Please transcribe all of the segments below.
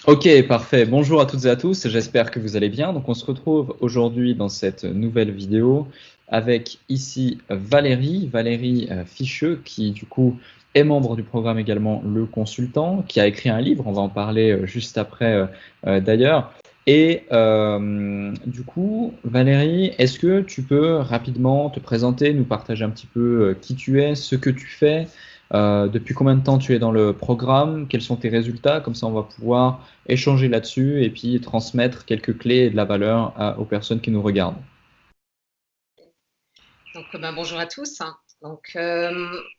Ok, parfait. Bonjour à toutes et à tous. J'espère que vous allez bien. Donc, on se retrouve aujourd'hui dans cette nouvelle vidéo avec ici Valérie Ficheux, qui du coup est membre du programme également Le Consultant, qui a écrit un livre. On va en parler juste après d'ailleurs. Et du coup, Valérie, est-ce que tu peux rapidement te présenter, nous partager un petit peu qui tu es, ce que tu fais, depuis combien de temps tu es dans le programme, quels sont tes résultats, comme ça on va pouvoir échanger là-dessus et puis transmettre quelques clés et de la valeur aux personnes qui nous regardent. Donc, bonjour à tous. Donc,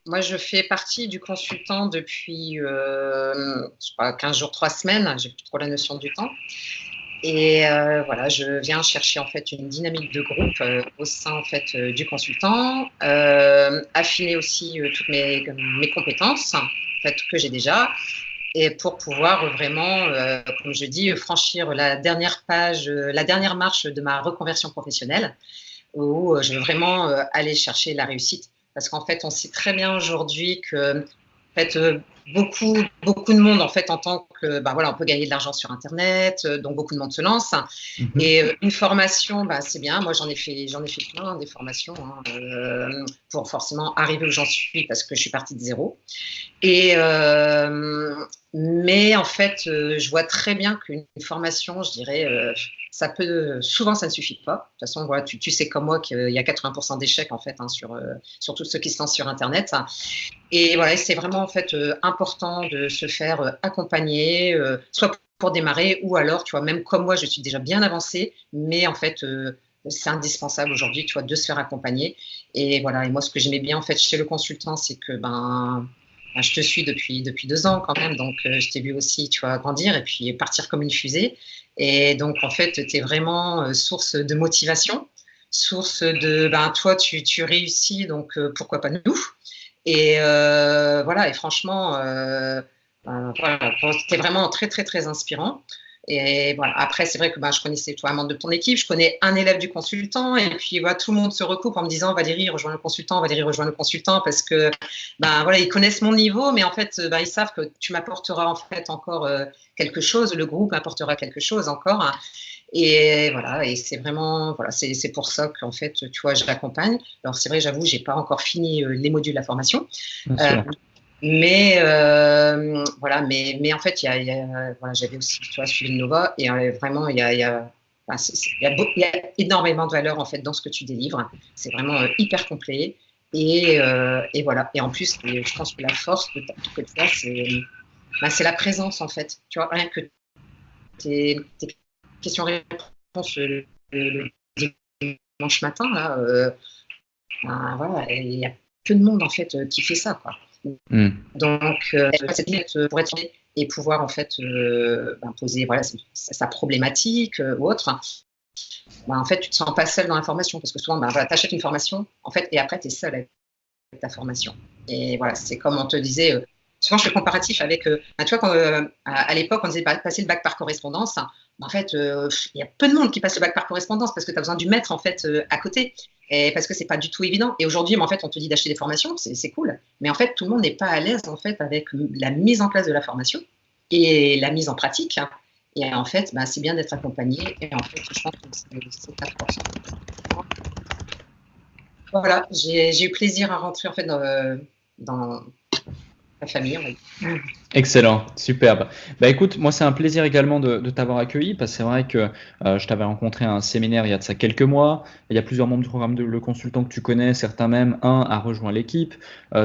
moi, je fais partie du consultant depuis, je sais pas, 15 jours, 3 semaines. J'ai plus trop la notion du temps. Et voilà, je viens chercher en fait une dynamique de groupe au sein en fait du consultant, affiner aussi toutes mes compétences en fait que j'ai déjà, et pour pouvoir vraiment, comme je dis, franchir la dernière page, la dernière marche de ma reconversion professionnelle où je veux vraiment aller chercher la réussite. Parce qu'en fait, on sait très bien aujourd'hui que en fait, beaucoup de monde en fait entend que ben voilà, on peut gagner de l'argent sur Internet, donc beaucoup de monde se lance. Mhm. Et une formation, bah, c'est bien. Moi, j'en ai fait plein des formations pour forcément arriver où j'en suis parce que je suis partie de zéro. Et mais en fait, je vois très bien qu'une formation, je dirais, ça peut souvent ça ne suffit pas. De toute façon, voilà, tu sais comme moi qu'il y a 80% d'échecs en fait sur tout ce qui se lance sur Internet. Et voilà, c'est vraiment en fait important de se faire accompagner, soit pour démarrer ou alors, tu vois, même comme moi, je suis déjà bien avancée, mais en fait, c'est indispensable aujourd'hui, tu vois, de se faire accompagner. Et voilà, et moi, ce que j'aimais bien en fait chez le consultant, c'est que je te suis depuis 2 ans quand même, donc je t'ai vu aussi, tu vois, grandir et puis partir comme une fusée. Et donc, en fait, tu es vraiment source de motivation, source de, ben, toi, tu réussis, donc pourquoi pas nous? Et voilà, et franchement, voilà, c'était vraiment très, très, très inspirant. Et voilà. Après, c'est vrai que je connaissais toi un membre de ton équipe, je connais un élève du consultant, et puis voilà, tout le monde se recoupe en me disant Valérie, rejoins le consultant, Valérie, rejoins le consultant, parce que voilà, ils connaissent mon niveau, mais en fait, ils savent que tu m'apporteras en fait encore quelque chose, le groupe m'apportera quelque chose encore. Et voilà, et c'est vraiment, voilà, c'est pour ça qu'en fait, tu vois, je l'accompagne. Alors, c'est vrai, j'avoue, j'ai pas encore fini les modules de la formation. Bien Euh, sûr. mais voilà, mais en fait, voilà, j'avais aussi, tu vois, suivi le Nova et vraiment, enfin, il y a énormément de valeur en fait dans ce que tu délivres. C'est vraiment hyper complet et voilà. Et en plus, je pense que la force que tu as, c'est la présence en fait. Tu vois, rien que tes questions-réponses le dimanche matin là, voilà, il y a peu de monde en fait qui fait ça, quoi. Mm. Donc, cette limite pour être et pouvoir en fait poser voilà, sa problématique ou autre, en fait, tu te sens pas seul dans la formation parce que souvent, voilà, tu achètes une formation en fait, et après, tu es seul avec ta formation. Et voilà, c'est comme on te disait, souvent je fais le comparatif avec, tu vois, quand, à l'époque, on disait passer le bac par correspondance. En fait, il y a peu de monde qui passe le bac par correspondance parce que tu as besoin du maître en fait à côté. Et parce que c'est pas du tout évident. Et aujourd'hui, en fait, on te dit d'acheter des formations, c'est cool. Mais en fait, tout le monde n'est pas à l'aise en fait avec la mise en place de la formation et la mise en pratique. Et en fait, c'est bien d'être accompagné. Et en fait, je pense que c'est ta force. Voilà, j'ai eu plaisir à rentrer en fait dans la famille, on va dire. Excellent, superbe. Bah écoute, moi c'est un plaisir également de t'avoir accueilli parce que c'est vrai que je t'avais rencontré à un séminaire il y a de ça quelques mois. Il y a plusieurs membres du programme de Le Consultant que tu connais, certains même, un a rejoint l'équipe.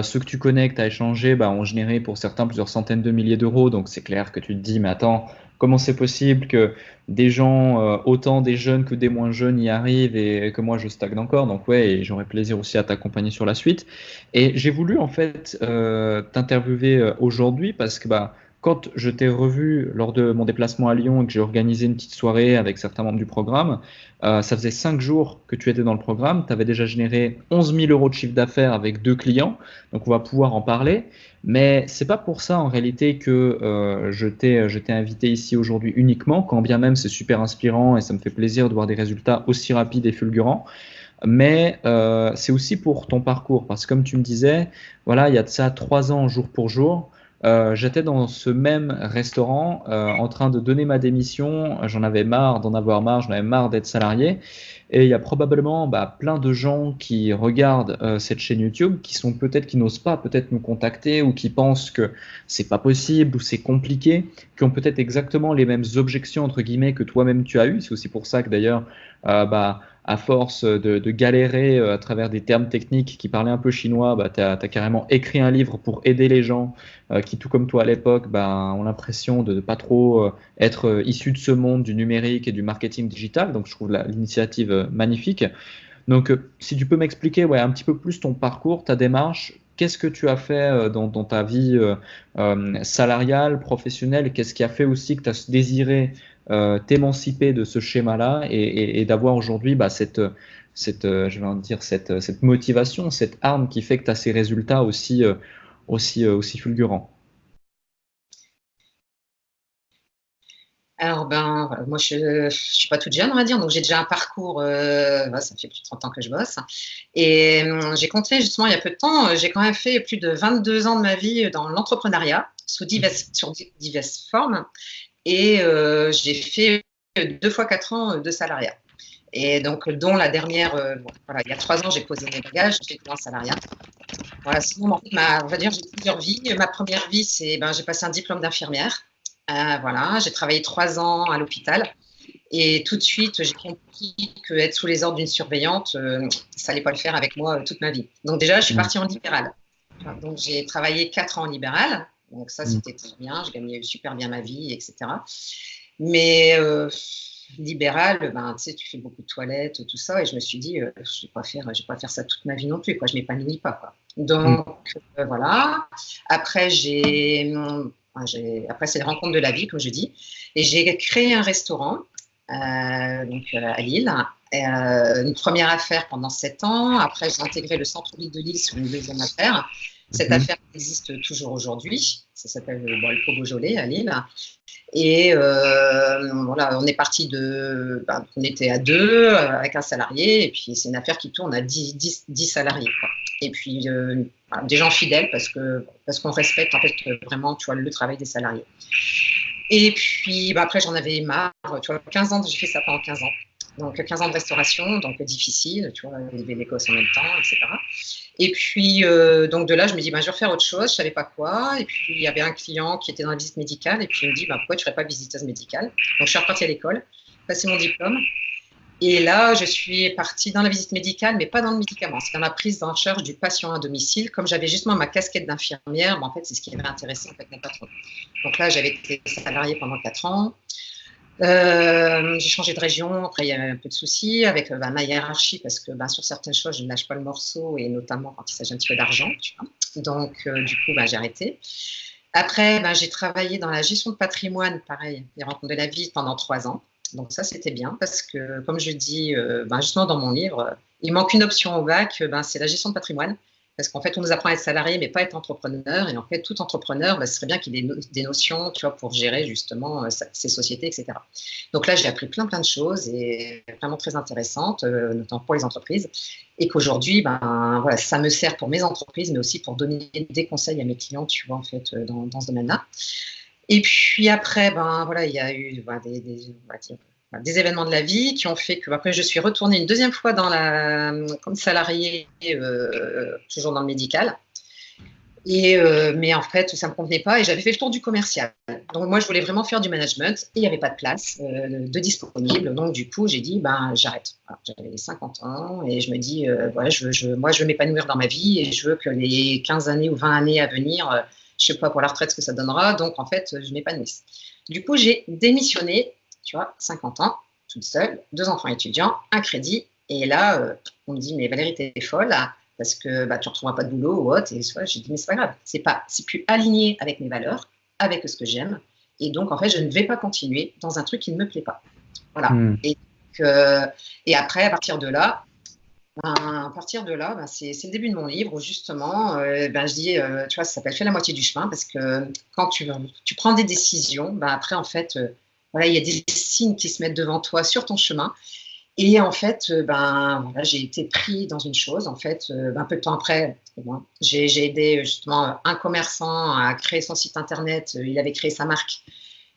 Ceux que tu connais, que tu as échangé, ont généré pour certains plusieurs centaines de milliers d'euros. Donc c'est clair que tu te dis, mais attends, comment c'est possible que des gens, autant des jeunes que des moins jeunes, y arrivent et que moi je stagne encore. Donc ouais, et j'aurais plaisir aussi à t'accompagner sur la suite. Et j'ai voulu en fait t'interviewer aujourd'hui parce que quand je t'ai revu lors de mon déplacement à Lyon et que j'ai organisé une petite soirée avec certains membres du programme, ça faisait 5 jours que tu étais dans le programme, tu avais déjà généré 11 000 euros de chiffre d'affaires avec 2 clients, donc on va pouvoir en parler. Mais c'est pas pour ça en réalité que je t'ai invité ici aujourd'hui uniquement, quand bien même c'est super inspirant et ça me fait plaisir de voir des résultats aussi rapides et fulgurants. Mais c'est aussi pour ton parcours, parce que comme tu me disais, voilà, il y a de ça 3 ans jour pour jour. j'étais dans ce même restaurant en train de donner ma démission. J'en avais marre d'en avoir marre, j'en avais marre d'être salarié. Et il y a probablement plein de gens qui regardent cette chaîne YouTube, qui sont peut-être qui n'osent pas peut-être nous contacter ou qui pensent que c'est pas possible ou c'est compliqué, qui ont peut-être exactement les mêmes objections entre guillemets que toi-même tu as eu. C'est aussi pour ça que d'ailleurs, à force de galérer à travers des termes techniques qui parlaient un peu chinois, tu as carrément écrit un livre pour aider les gens qui, tout comme toi à l'époque, ont l'impression de ne pas trop être issus de ce monde du numérique et du marketing digital. Donc, je trouve l'initiative magnifique. Donc, si tu peux m'expliquer un petit peu plus ton parcours, ta démarche, qu'est-ce que tu as fait dans ta vie salariale, professionnelle? Qu'est-ce qui a fait aussi que tu as désiré t'émanciper de ce schéma-là et d'avoir aujourd'hui je vais en dire cette motivation, cette arme qui fait que tu as ces résultats aussi fulgurants. Alors, voilà, moi, je ne suis pas toute jeune, on va dire, donc j'ai déjà un parcours, ça fait plus de 30 ans que je bosse. Et j'ai compté justement il y a peu de temps, j'ai quand même fait plus de 22 ans de ma vie dans l'entrepreneuriat, sur diverses formes. Et j'ai fait 2 fois 4 ans de salariat. Et donc, dont la dernière, voilà, il y a 3 ans, j'ai posé mes bagages, j'ai été en salariat. Voilà, sinon, en fait, on va dire, j'ai plusieurs vies. Ma première vie, c'est, j'ai passé un diplôme d'infirmière. Voilà, j'ai travaillé 3 ans à l'hôpital. Et tout de suite, j'ai compris qu'être sous les ordres d'une surveillante, ça n'allait pas le faire avec moi toute ma vie. Donc déjà, je suis partie en libéral. Donc j'ai travaillé 4 ans en libéral. Donc ça, c'était très bien. Je gagnais super bien ma vie, etc. Mais libéral, tu sais, tu fais beaucoup de toilettes, tout ça. Et je me suis dit, je ne vais pas faire ça toute ma vie non plus. Quoi. Je ne m'épanouis pas. Quoi. Donc voilà. Après, après, c'est les rencontres de la vie, comme je dis. Et j'ai créé un restaurant à Lille. Une première affaire pendant 7 ans. Après, j'ai intégré le centre-ville de Lille sur une deuxième affaire. Cette affaire existe toujours aujourd'hui. Ça s'appelle le Pot Beaujolais à Lille. Et voilà, on est parti on était à 2 avec un salarié. Et puis, c'est une affaire qui tourne à 10 salariés. Quoi. Et puis, des gens fidèles parce qu'on respecte en fait vraiment, tu vois, le travail des salariés. Et puis, après, j'en avais marre. Tu vois, 15 ans, j'ai fait ça pendant 15 ans. Donc, 15 ans de restauration, donc difficile, tu vois, élever les gosses en même temps, etc. Et puis, donc de là, je me dis, je vais refaire autre chose, je ne savais pas quoi. Et puis, il y avait un client qui était dans la visite médicale. Et puis, il me dit, pourquoi tu ne ferais pas visiteuse médicale? Donc, je suis repartie à l'école, passé mon diplôme. Et là, je suis partie dans la visite médicale, mais pas dans le médicament. C'est dans la prise en charge du patient à domicile. Comme j'avais justement ma casquette d'infirmière, en fait, c'est ce qui m'avait intéressé en fait, mon patron. Donc là, j'avais été salariée pendant 4 ans. J'ai changé de région, après il y a un peu de soucis avec ma hiérarchie parce que sur certaines choses je ne lâche pas le morceau et notamment quand il s'agit un petit peu d'argent, tu vois. Donc du coup j'ai arrêté. Après j'ai travaillé dans la gestion de patrimoine, pareil, les rencontres de la vie pendant 3 ans. Donc ça c'était bien parce que comme je dis justement dans mon livre, il manque une option au bac, c'est la gestion de patrimoine. Parce qu'en fait, on nous apprend à être salarié, mais pas à être entrepreneur. Et en fait, tout entrepreneur, ce serait bien qu'il ait des notions, tu vois, pour gérer justement ses sociétés, etc. Donc là, j'ai appris plein de choses et vraiment très intéressantes, notamment pour les entreprises. Et qu'aujourd'hui, voilà, ça me sert pour mes entreprises, mais aussi pour donner des conseils à mes clients, tu vois, en fait, dans ce domaine-là. Et puis après, voilà, il y a eu des événements de la vie qui ont fait que après je suis retournée une deuxième fois comme salariée, toujours dans le médical. Mais en fait, ça ne me convenait pas et j'avais fait le tour du commercial. Donc moi, je voulais vraiment faire du management et il n'y avait pas de place de disponible. Donc du coup, j'ai dit, j'arrête. Voilà, j'avais 50 ans et je me dis, voilà, moi, je veux m'épanouir dans ma vie et je veux que les 15 années ou 20 années à venir, je ne sais pas pour la retraite ce que ça donnera. Donc en fait, je m'épanouisse. Du coup, j'ai démissionné. Tu vois, 50 ans, toute seule, 2 enfants étudiants, un crédit. Et là, on me dit, mais Valérie, t'es folle, là, parce que tu ne retrouveras pas de boulot ou autre. Et j'ai dit, mais c'est pas grave, c'est plus aligné avec mes valeurs, avec ce que j'aime. Et donc, en fait, je ne vais pas continuer dans un truc qui ne me plaît pas. Voilà. Et après, à partir de là, c'est le début de mon livre où justement, je dis, tu vois, ça s'appelle Fais la moitié du chemin parce que quand tu prends des décisions, après, en fait, voilà, il y a des signes qui se mettent devant toi sur ton chemin Et en fait, voilà, j'ai été pris dans une chose. En fait, un peu de temps après, j'ai aidé justement un commerçant à créer son site internet. Il avait créé sa marque.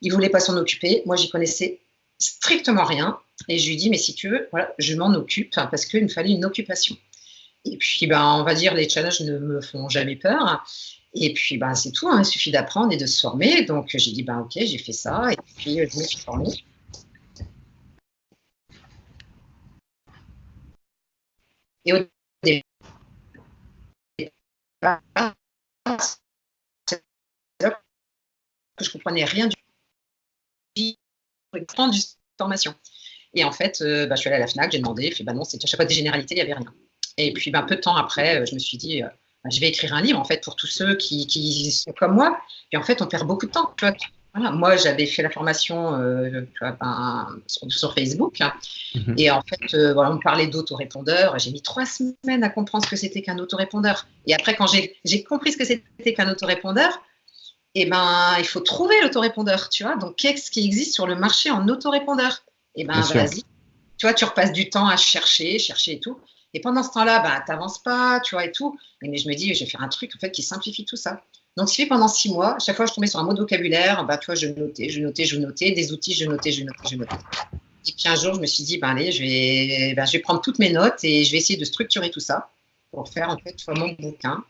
Il voulait pas s'en occuper. Moi, j'y connaissais strictement rien. Et je lui dis, mais si tu veux, voilà, je m'en occupe parce qu'il me fallait une occupation. Et puis, on va dire, les challenges ne me font jamais peur. Et puis, c'est tout, hein, il suffit d'apprendre et de se former. Donc, j'ai dit, ok, j'ai fait ça. Et puis, je me suis formée. Et au départ, que je comprenais rien du temps du formation. Et en fait, je suis allée à la FNAC, j'ai demandé, fait non, c'était à chaque fois des généralités, il n'y avait rien. Et puis, peu de temps après, je me suis dit, je vais écrire un livre, en fait, pour tous ceux qui sont comme moi. Et en fait, on perd beaucoup de temps. Tu vois. Voilà, moi, j'avais fait la formation sur Facebook. Et en fait, voilà, on me parlait d'autorépondeur. J'ai mis 3 semaines à comprendre ce que c'était qu'un autorépondeur. Et après, quand j'ai compris ce que c'était qu'un autorépondeur, il faut trouver l'autorépondeur, tu vois. Donc, qu'est-ce qui existe sur le marché en autorépondeur? Vas-y. Tu vois, tu repasses du temps à chercher et tout. Et pendant ce temps-là, tu n'avances pas, tu vois, et tout. Mais je me dis, je vais faire un truc, en fait, qui simplifie tout ça. Donc, ce qui fait pendant 6 mois, chaque fois, je tombais sur un mot de vocabulaire, tu vois, je notais, des outils, je notais. Et puis, un jour, je me suis dit, allez, je vais prendre toutes mes notes et je vais essayer de structurer tout ça pour faire, en fait, mon bouquin.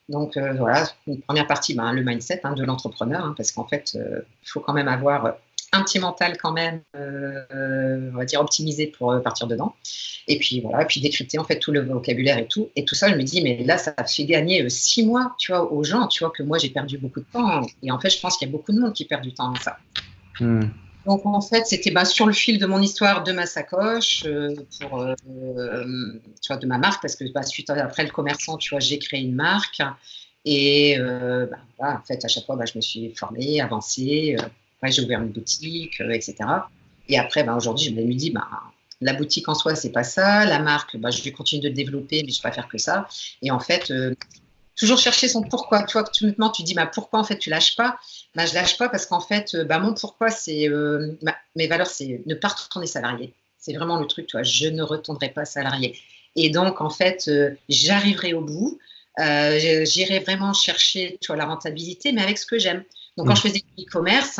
Donc, voilà, une première partie, le mindset de l'entrepreneur, parce qu'en fait, il faut quand même avoir un petit mental quand même, on va dire optimisé pour partir dedans. Et puis voilà, puis décrypter en fait tout le vocabulaire et tout. Et tout ça, je me dis, mais là, ça fait gagner 6 mois, tu vois, aux gens, tu vois, que moi, j'ai perdu beaucoup de temps. Et en fait, je pense qu'il y a beaucoup de monde qui perd du temps dans ça. Donc, en fait, c'était sur le fil de mon histoire, de ma sacoche, tu vois, de ma marque, parce que suite après le commerçant, tu vois, j'ai créé une marque. Et voilà, en fait, à chaque fois, je me suis formée, avancée. Après, j'ai ouvert une boutique, etc. Et après, aujourd'hui, je me dis, la boutique en soi, c'est pas ça. La marque, je vais continuer de le développer, mais je ne vais pas faire que ça. Et en fait, toujours chercher son pourquoi. Tu vois, que tu dis, pourquoi en fait tu lâches pas? Je lâche pas parce qu'en fait, mon pourquoi, c'est mes valeurs, c'est ne pas retourner salarié. C'est vraiment le truc, tu vois, je ne retournerai pas salarié. Et donc, en fait, j'arriverai au bout. J'irai vraiment chercher, tu vois, la rentabilité, mais avec ce que j'aime. Donc, quand je faisais du e-commerce,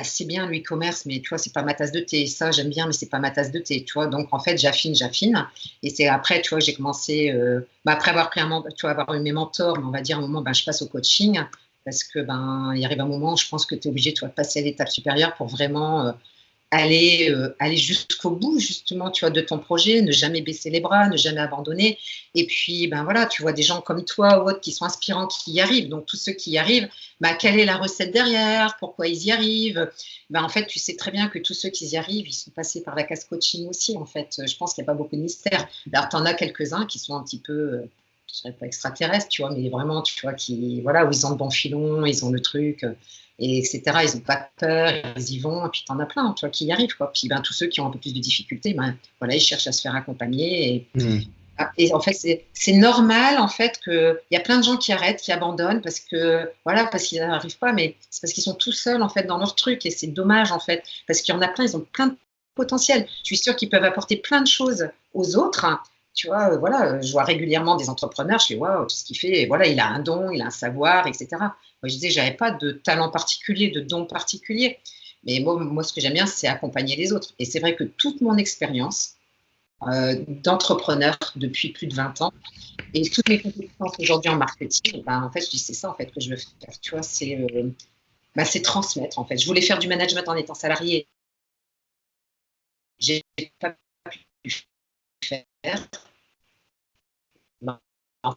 c'est bien le e-commerce, mais tu vois, c'est pas ma tasse de thé. Ça, j'aime bien, mais c'est pas ma tasse de thé, tu vois. Donc, en fait, j'affine. Et c'est après, tu vois, j'ai commencé, après avoir pris tu vois, avoir eu mes mentors, mais on va dire, à un moment, je passe au coaching parce que, il arrive un moment où je pense que tu es obligé, tu vois, de passer à l'étape supérieure pour vraiment aller jusqu'au bout, justement, tu vois, de ton projet, ne jamais baisser les bras, ne jamais abandonner. Et puis, voilà, tu vois des gens comme toi ou autres qui sont inspirants, qui y arrivent. Donc, tous ceux qui y arrivent, quelle est la recette derrière? Pourquoi ils y arrivent? En fait, tu sais très bien que tous ceux qui y arrivent, ils sont passés par la case coaching aussi, en fait. Je pense qu'il n'y a pas beaucoup de mystère. Alors, tu en as quelques-uns qui sont un petit peu, je ne dirais pas extraterrestres, tu vois, mais vraiment, tu vois, voilà, où ils ont le bon filon, ils ont le truc, et etc. Ils n'ont pas peur, ils y vont, et puis tu en as plein, tu vois, qui y arrivent, quoi. Puis tous ceux qui ont un peu plus de difficultés, voilà, ils cherchent à se faire accompagner. Et en fait, c'est normal, en fait, qu'il y a plein de gens qui arrêtent, qui abandonnent, parce qu'ils n'arrivent pas, mais c'est parce qu'ils sont tout seuls, en fait, dans leur truc, et c'est dommage, en fait, parce qu'il y en a plein, ils ont plein de potentiel. Je suis sûre qu'ils peuvent apporter plein de choses aux autres. Tu vois, voilà, je vois régulièrement des entrepreneurs, je fais waouh, tout ce qu'il fait, voilà, il a un don, il a un savoir, etc. Moi, je disais, j'avais pas de talent particulier, de don particulier. Mais moi, ce que j'aime bien, c'est accompagner les autres. Et c'est vrai que toute mon expérience d'entrepreneur depuis plus de 20 ans et toutes mes compétences aujourd'hui en marketing, en fait, je dis, c'est ça en fait que je veux faire. Tu vois, c'est transmettre en fait. Je voulais faire du management en étant salarié. J'ai pas pu faire. En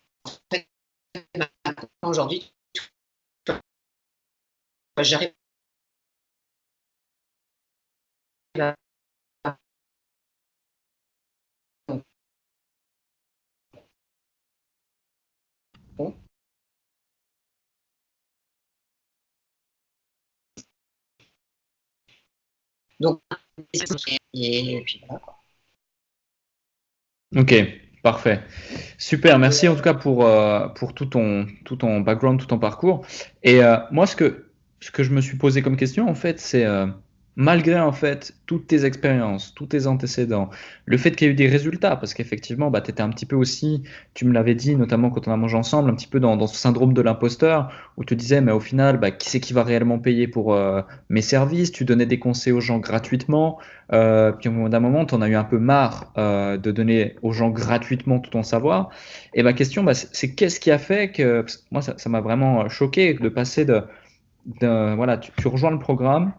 fait, aujourd'hui, j'arrive à... Donc, et puis voilà. Ok, parfait. Super, merci en tout cas pour tout ton background, tout ton parcours. Et moi, ce que je me suis posé comme question, en fait, c'est malgré en fait toutes tes expériences, tous tes antécédents, le fait qu'il y ait eu des résultats, parce qu'effectivement, bah, tu étais un petit peu aussi, tu me l'avais dit, notamment quand on a mangé ensemble, un petit peu dans ce syndrome de l'imposteur, où tu disais, mais au final, bah, qui c'est qui va réellement payer pour mes services? Tu donnais des conseils aux gens gratuitement, puis au bout d'un moment, tu en as eu un peu marre de donner aux gens gratuitement tout ton savoir. Et ma question, bah, c'est qu'est-ce qui a fait que, parce que moi, ça m'a vraiment choqué de passer voilà, tu rejoins le programme.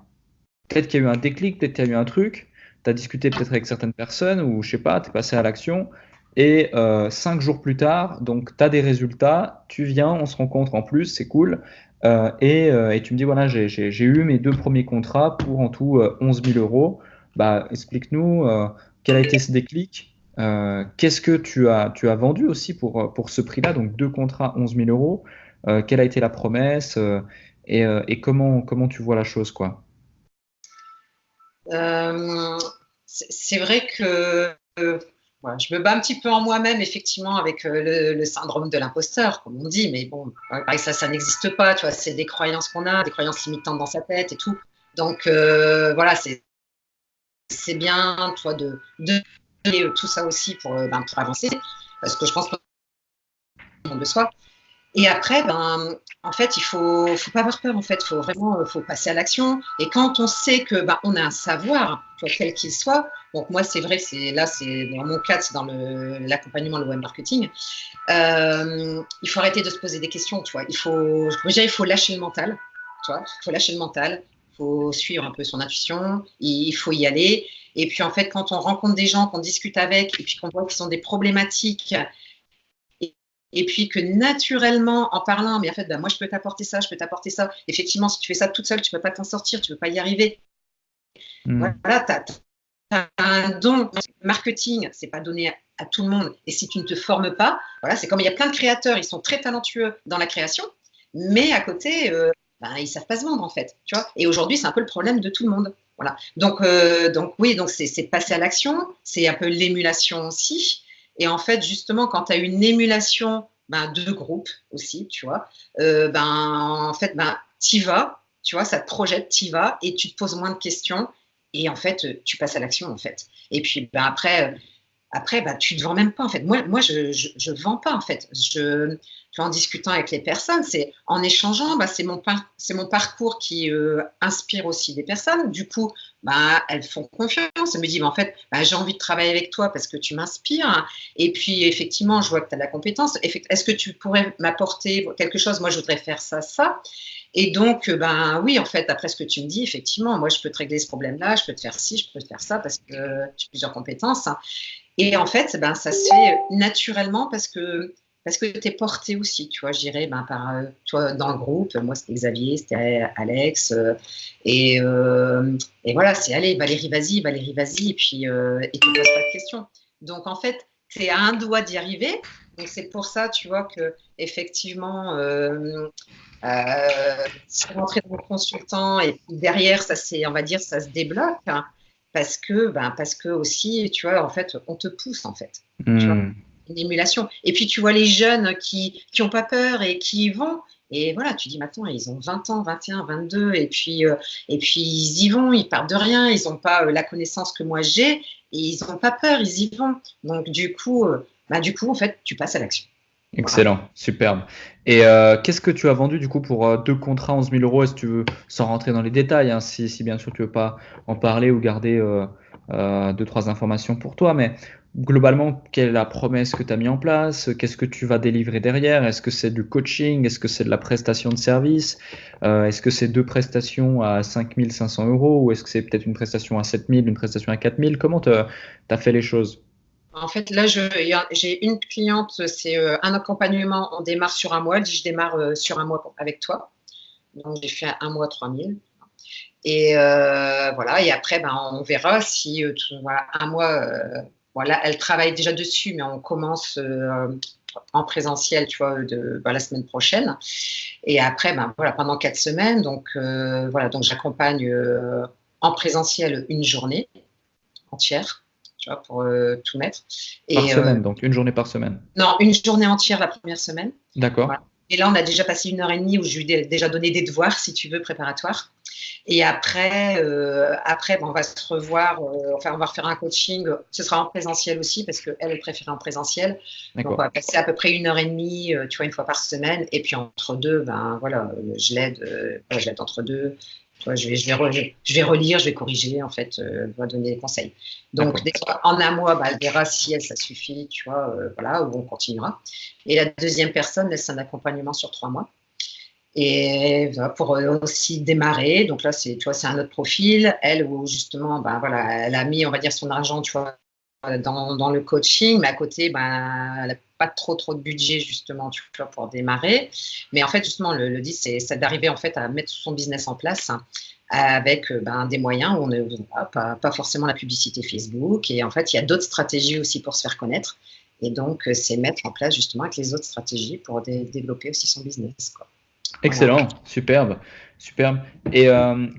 Peut-être qu'il y a eu un déclic, peut-être qu'il y a eu un truc, tu as discuté peut-être avec certaines personnes ou je sais pas, tu es passé à l'action et 5 jours plus tard, donc tu as des résultats, tu viens, on se rencontre en plus, c'est cool. Et tu me dis, voilà, j'ai eu mes 2 premiers contrats pour en tout 11 000 euros. Bah, explique-nous quel a été ce déclic, qu'est-ce que tu as vendu aussi pour ce prix-là, donc 2 contrats, 11 000 euros, quelle a été la promesse et comment tu vois la chose, quoi. Euh, c'est vrai que voilà, je me bats un petit peu en moi-même, effectivement, avec le syndrome de l'imposteur, comme on dit, mais bon, pareil, ça n'existe pas, tu vois, c'est des croyances qu'on a, des croyances limitantes dans sa tête et tout. Donc, voilà, c'est bien, toi, de tout ça aussi pour avancer, parce que je pense qu'on de soi. Et après, en fait, faut pas avoir peur. En fait, faut vraiment, faut passer à l'action. Et quand on sait que, on a un savoir, tu vois, quel qu'il soit. Donc moi, c'est vrai, c'est dans mon cas, c'est dans l'accompagnement, le web marketing. Il faut arrêter de se poser des questions, tu vois. Il faut lâcher le mental, tu vois. Il faut lâcher le mental. Il faut suivre un peu son intuition. Il faut y aller. Et puis en fait, quand on rencontre des gens, qu'on discute avec, et puis qu'on voit qu'ils ont des problématiques et puis que naturellement, en parlant, mais en fait, moi, je peux t'apporter ça, je peux t'apporter ça. Effectivement, si tu fais ça toute seule, tu ne peux pas t'en sortir, tu ne peux pas y arriver. Hmm. Voilà, tu as un don. Marketing, c'est pas donné à tout le monde. Et si tu ne te formes pas, voilà, c'est comme il y a plein de créateurs, ils sont très talentueux dans la création, mais à côté, ils savent pas se vendre, en fait. Tu vois. Et aujourd'hui, c'est un peu le problème de tout le monde. Voilà. Donc oui, donc c'est passer à l'action, c'est un peu l'émulation aussi. Et en fait, justement, quand tu as une émulation de groupe aussi, tu vois, en fait, t'y vas, tu vois, ça te projette, t'y vas et tu te poses moins de questions et en fait, tu passes à l'action, en fait. Et puis, après, tu ne te vends même pas, en fait. Moi je vends pas, en fait. Tu vois, en discutant avec les personnes, c'est en échangeant, c'est mon parcours qui inspire aussi des personnes. Du coup, elles font confiance. Elles me disent, en fait, j'ai envie de travailler avec toi parce que tu m'inspires. Et puis, effectivement, je vois que tu as de la compétence. Est-ce que tu pourrais m'apporter quelque chose? Moi, je voudrais faire ça, ça. Et donc, oui, en fait, après ce que tu me dis, effectivement, moi, je peux te régler ce problème-là, je peux te faire ci, je peux te faire ça parce que tu as plusieurs compétences. Et en fait, ça se fait naturellement parce que tu es porté aussi, tu vois, je dirais, par toi dans le groupe. Moi, c'était Xavier, c'était Alex. Et voilà, c'est allez, Valérie, vas-y, et tu ne poses pas de questions. Donc, en fait, tu es à un doigt d'y arriver. Donc, c'est pour ça, tu vois, que effectivement, c'est rentrer dans le consultant et derrière, on va dire, ça se débloque. Hein, parce que aussi, tu vois, en fait, on te pousse, en fait. Tu vois, Hmm. une émulation. Et puis, tu vois les jeunes qui n'ont pas peur et qui y vont. Et voilà, tu dis, maintenant, ils ont 20 ans, 21, 22, et puis ils y vont, ils partent de rien, ils n'ont pas la connaissance que moi j'ai, et ils n'ont pas peur, ils y vont. Donc, du coup, en fait, tu passes à l'action. Voilà. Excellent, superbe. Et qu'est-ce que tu as vendu du coup pour 2 contrats 11 000 euros? Est-ce que tu veux, sans rentrer dans les détails, hein, si bien sûr tu veux pas en parler ou garder 2, 3 informations pour toi, mais globalement, quelle est la promesse que tu as mis en place? Qu'est-ce que tu vas délivrer derrière? Est-ce que c'est du coaching? Est-ce que c'est de la prestation de service? Est-ce que c'est 2 prestations à 5 500 euros ou est-ce que c'est peut-être une prestation à 7 000, une prestation à 4 000? Comment tu as fait les choses? En fait, là, j'ai une cliente, c'est un accompagnement, on démarre sur un mois, elle dit je démarre sur un mois avec toi. Donc, j'ai fait un mois 3000. Et voilà, et après, on verra si voilà, un mois, voilà, elle travaille déjà dessus, mais on commence en présentiel, tu vois, la semaine prochaine. Et après, voilà, pendant 4 semaines, donc voilà, donc j'accompagne en présentiel une journée entière, tu vois, pour tout mettre. Par Et semaine, donc une journée par semaine. non, une journée entière la première semaine. D'accord. Voilà. Et là, on a déjà passé 1 heure et demie où je lui ai déjà donné des devoirs, si tu veux, préparatoires. Et après on va se revoir, enfin, on va refaire un coaching. Ce sera en présentiel aussi, parce qu'elle, elle préférait en présentiel. Donc, on va passer à peu près 1 heure et demie, tu vois, une fois par semaine. Et puis, entre deux, ben, voilà, je l'aide entre deux. Tu vois, je vais relire, je vais corriger, en fait, je vais donner des conseils. Donc, des fois, en un mois, bah, elle verra si elle, ça suffit, tu vois, voilà, ou on continuera. Et la deuxième personne, c'est un accompagnement sur 3 mois. Et voilà, pour aussi démarrer. Donc là, tu vois, c'est un autre profil. Elle, où justement, ben, voilà, elle a mis, on va dire, son argent, tu vois, dans le coaching, mais à côté, ben, elle n'a pas trop de budget, justement, tu vois, pour démarrer. Mais en fait, justement, le 10, c'est d'arriver, en fait, à mettre son business en place, hein, avec ben, des moyens où on ne pas forcément la publicité Facebook. Et en fait, il y a d'autres stratégies aussi pour se faire connaître. Et donc, c'est mettre en place, justement, avec les autres stratégies pour développer aussi son business, quoi. Excellent, Voilà. superbe, superbe. Et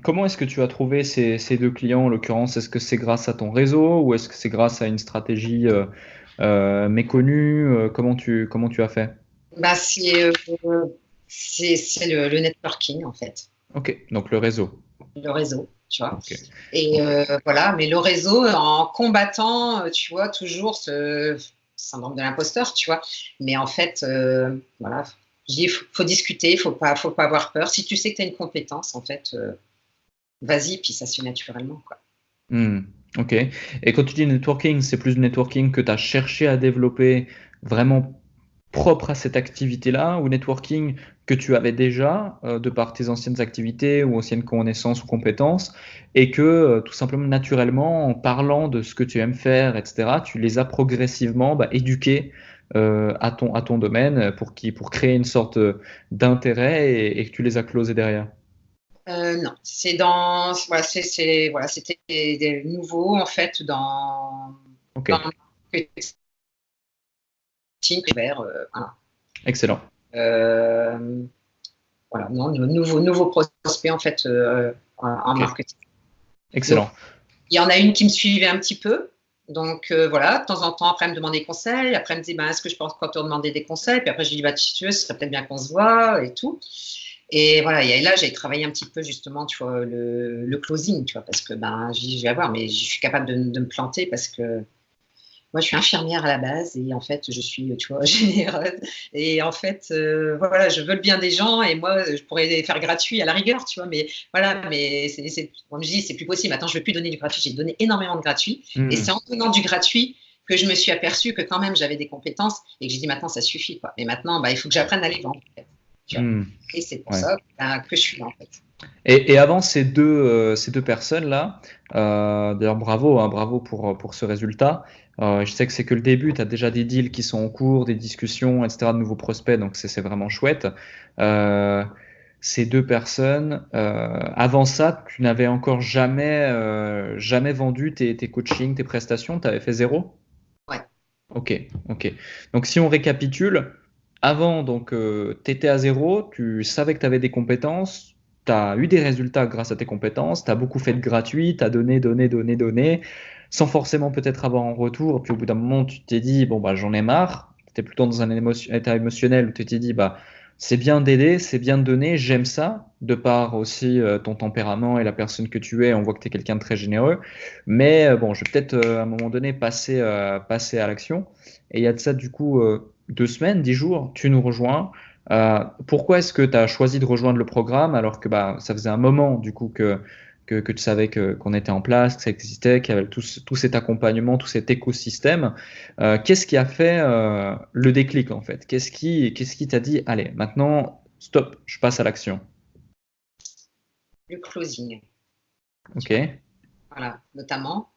comment est-ce que tu as trouvé ces deux clients en l'occurrence? Est-ce que c'est grâce à ton réseau ou est-ce que c'est grâce à une stratégie méconnue? Comment tu as fait? Bah, c'est le networking, en fait, Ok, donc le réseau. le réseau, tu vois. Ok, Et ok. voilà, mais le réseau, en combattant, tu vois, toujours ce syndrome de l'imposteur, tu vois. Mais en fait, voilà, je dis, faut discuter, faut pas avoir peur. Si tu sais que tu as une compétence, en fait, vas-y, puis ça se fait naturellement, quoi. Hmm, ok. Et quand tu dis networking, c'est plus du networking que tu as cherché à développer vraiment propre à cette activité-là ou networking que tu avais déjà de par tes anciennes activités ou anciennes connaissances ou compétences et que tout simplement naturellement en parlant de ce que tu aimes faire, etc., tu les as progressivement éduqués à ton domaine pour créer une sorte d'intérêt et que tu les as closés derrière. Non, voilà, voilà, c'était des nouveaux, en fait, Ok, dans le marketing vers, voilà. excellent. Euh, Voilà, non, nouveau prospect, en fait, en Ok, marketing. Donc, excellent. il y en a une qui me suivait un petit peu. Donc, voilà, de temps en temps, après, elle me demandait des conseils. Après, elle me dit, ben, est-ce que je peux encore te demander des conseils? Puis après, je lui dis, bah, si tu veux, ce serait peut-être bien qu'on se voit et tout. Et voilà, et là, j'ai travaillé un petit peu, justement, tu vois, le closing, tu vois, parce que, ben, je vais avoir, mais je suis capable de me planter parce que moi, je suis infirmière à la base et en fait, je suis, tu vois, généreuse. Et en fait, voilà, je veux le bien des gens et moi, je pourrais les faire gratuit à la rigueur, tu vois. Mais voilà, mais comme je dis, c'est plus possible. Maintenant, je ne veux plus donner du gratuit. J'ai donné énormément de gratuit. Et Hmm, c'est en donnant du gratuit que je me suis aperçue que quand même, j'avais des compétences et que j'ai dit maintenant, ça suffit, quoi. Mais maintenant, bah, il faut que j'apprenne à les vendre, en fait, tu vois. hmm, Et c'est pour ouais. ça que je suis là, en fait. Et avant ces deux personnes-là, d'ailleurs bravo, hein, bravo pour ce résultat. Je sais que c'est que le début, tu as déjà des deals qui sont en cours, des discussions, etc., de nouveaux prospects, donc c'est vraiment chouette. Euh, Ces deux personnes, avant ça, tu n'avais encore jamais vendu tes coachings, tes prestations, tu avais fait zéro? Ouais. Ok, ok. Donc si on récapitule, avant, donc, tu étais à zéro, tu savais que tu avais des compétences, tu as eu des résultats grâce à tes compétences, tu as beaucoup fait de gratuit, tu as donné, sans forcément peut-être avoir en retour. Puis au bout d'un moment, tu t'es dit, bon, bah, j'en ai marre. Tu étais plutôt dans un état émotionnel où tu t'es dit, bah, c'est bien d'aider, c'est bien de donner, j'aime ça, de par aussi ton tempérament et la personne que tu es, on voit que tu es quelqu'un de très généreux. Mais bon, je vais peut-être à un moment donné passer à l'action. Et il y a de ça, du coup, 2 semaines, 10 jours, tu nous rejoins. Pourquoi est-ce que tu as choisi de rejoindre le programme alors que bah, ça faisait un moment, du coup, que tu savais qu'on était en place, que ça existait, qu'il y avait tout cet accompagnement, tout cet écosystème. Qu'est-ce qui a fait le déclic, en fait? Qu'est-ce qui t'a dit, allez, maintenant, stop, je passe à l'action. Le closing, tu OK? vois. Voilà, notamment.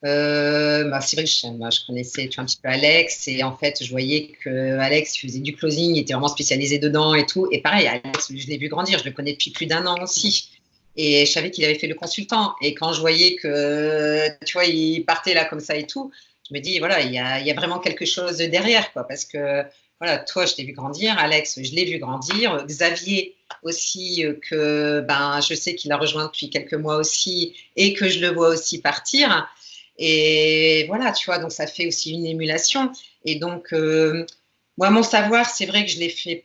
Bah, c'est vrai que je connaissais, tu vois, un petit peu Alex et en fait je voyais que Alex faisait du closing, il était vraiment spécialisé dedans et tout. Et pareil, Alex, je l'ai vu grandir, je le connais depuis plus d'1 an aussi. Et je savais qu'il avait fait le consultant. Et quand je voyais que, tu vois, il partait là comme ça et tout, je me dis, voilà, il y a vraiment quelque chose derrière, quoi. Parce que, voilà, toi, je t'ai vu grandir, Alex, je l'ai vu grandir, Xavier aussi, que ben, je sais qu'il a rejoint depuis quelques mois aussi et que je le vois aussi partir. Et voilà, tu vois, donc ça fait aussi une émulation. Et donc, moi, mon savoir, c'est vrai que je l'ai fait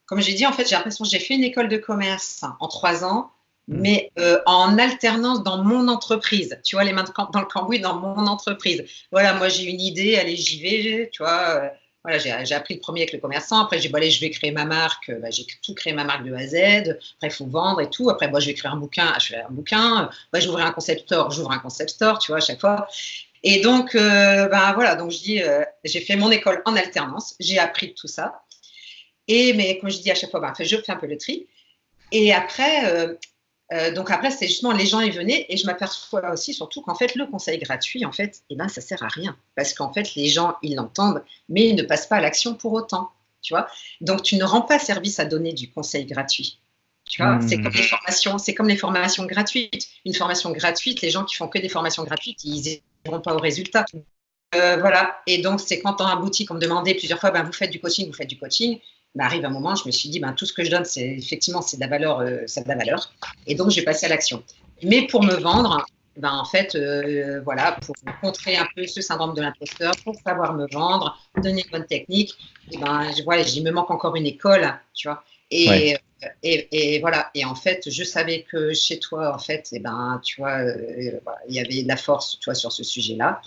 comme j'ai dit, en fait, j'ai l'impression que j'ai fait une école de commerce en 3 ans, mais en alternance dans mon entreprise. Tu vois, les mains dans le cambouis dans mon entreprise. Voilà, moi, j'ai une idée, allez, j'y vais, tu vois. Voilà, j'ai appris le premier avec le commerçant. Après, j'ai dit, bon, allez, je vais créer ma marque. J'ai tout créé ma marque de A à Z. Après, il faut vendre et tout. Après, je vais créer un bouquin. Je fais un bouquin. Je vais ouvrir un concept store. J'ouvre un concept store, tu vois, à chaque fois. Et donc, voilà, donc je dis, j'ai fait mon école en alternance. J'ai appris tout ça. Mais comme je dis à chaque fois, je fais un peu le tri. Et après, donc après, c'est justement les gens y venaient et je m'aperçois aussi surtout qu'en fait, le conseil gratuit, en fait, ça sert à rien. Parce qu'en fait, les gens, ils l'entendent, mais ils ne passent pas à l'action pour autant. Tu vois. Donc, tu ne rends pas service à donner du conseil gratuit. Tu vois, c'est comme les formations gratuites. Une formation gratuite, les gens qui font que des formations gratuites, ils n'iront pas au résultat. Voilà. Et donc, c'est quand dans la boutique, on me demandait plusieurs fois, vous faites du coaching, vous faites du coaching. Arrive un moment, je me suis dit, tout ce que je donne, c'est effectivement, c'est de la valeur, ça a de la valeur. Et donc, j'ai passé à l'action. Mais pour me vendre, en fait, voilà, pour contrer un peu ce syndrome de l'imposteur, pour savoir me vendre, donner une bonne technique, voilà, il me manque encore une école, tu vois. Et voilà. Et en fait, je savais que chez toi, en fait, tu vois, voilà, il y avait de la force, tu vois, sur ce sujet-là.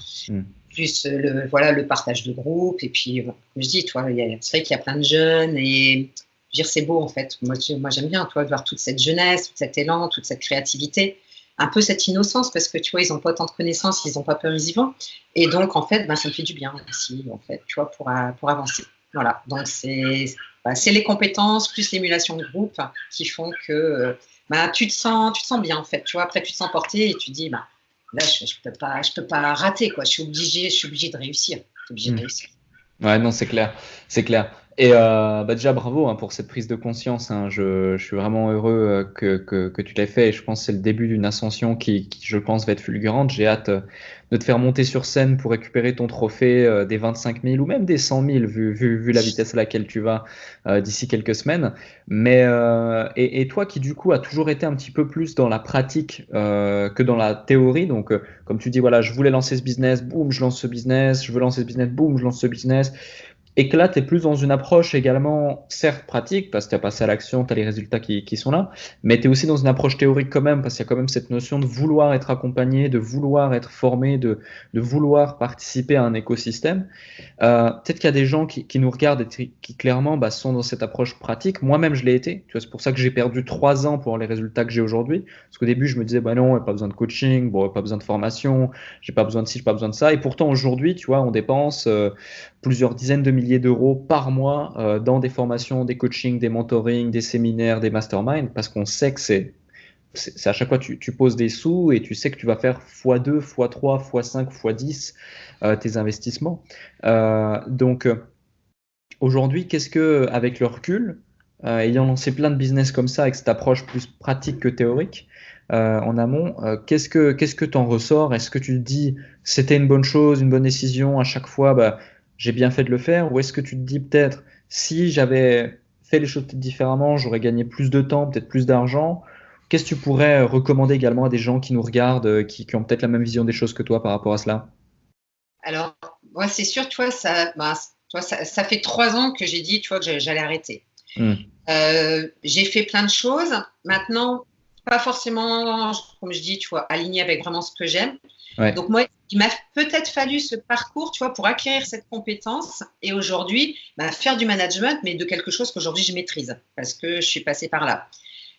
Plus le partage de groupe. Et puis, comme je dis, c'est vrai qu'il y a plein de jeunes et je veux dire, c'est beau en fait. Moi j'aime bien, de voir toute cette jeunesse, tout cet élan, toute cette créativité, un peu cette innocence parce que tu vois, ils n'ont pas tant de connaissances, ils n'ont pas peur, ils y vont. Et donc, en fait, ça me fait du bien aussi, en fait, tu vois, pour avancer. Voilà. Donc, c'est les compétences plus l'émulation de groupe qui font que tu te sens bien en fait. Tu vois, après, tu te sens porté et tu dis, là, je peux pas rater, quoi. Je suis obligé de réussir. Ouais, non, c'est clair, c'est clair. Et déjà, bravo pour cette prise de conscience. Je suis vraiment heureux que tu l'aies fait. Et je pense que c'est le début d'une ascension qui, je pense, va être fulgurante. J'ai hâte de te faire monter sur scène pour récupérer ton trophée des 25 000 ou même des 100 000, vu la vitesse à laquelle tu vas d'ici quelques semaines. Mais et toi qui, du coup, a toujours été un petit peu plus dans la pratique que dans la théorie. Donc, comme tu dis, voilà, je voulais lancer ce business, boum, je lance ce business. Je veux lancer ce business, boum, je lance ce business. Et que là, tu es plus dans une approche également, certes pratique, parce que tu as passé à l'action, tu as les résultats qui sont là, mais tu es aussi dans une approche théorique quand même, parce qu'il y a quand même cette notion de vouloir être accompagné, de vouloir être formé, de vouloir participer à un écosystème. Peut-être qu'il y a des gens qui nous regardent et qui clairement sont dans cette approche pratique. Moi-même, je l'ai été. Tu vois, c'est pour ça que j'ai perdu 3 ans pour avoir les résultats que j'ai aujourd'hui. Parce qu'au début, je me disais, non, il n'y a pas besoin de coaching, pas besoin de formation, j'ai pas besoin de ci, j'ai pas besoin de ça. Et pourtant, aujourd'hui, tu vois, on dépense plusieurs dizaines de milliers d'euros par mois dans des formations, des coachings, des mentorings, des séminaires, des masterminds, parce qu'on sait que c'est à chaque fois tu poses des sous et tu sais que tu vas faire x2, x3, x5, x10 tes investissements. Donc aujourd'hui, qu'est-ce que, avec le recul, ayant lancé plein de business comme ça, avec cette approche plus pratique que théorique, en amont, qu'est-ce que t'en ressors? Est-ce que tu te dis c'était une bonne chose, une bonne décision à chaque fois, j'ai bien fait de le faire, ou est-ce que tu te dis peut-être si j'avais fait les choses peut-être différemment, j'aurais gagné plus de temps, peut-être plus d'argent? Qu'est-ce que tu pourrais recommander également à des gens qui nous regardent, qui ont peut-être la même vision des choses que toi par rapport à cela? Alors, moi, c'est sûr, tu vois, ça fait 3 ans que j'ai dit, tu vois, que j'allais arrêter. J'ai fait plein de choses. Maintenant, pas forcément, comme je dis, tu vois, aligné avec vraiment ce que j'aime. Ouais. Donc, moi, il m'a peut-être fallu ce parcours, tu vois, pour acquérir cette compétence et aujourd'hui, faire du management, mais de quelque chose qu'aujourd'hui, je maîtrise parce que je suis passée par là.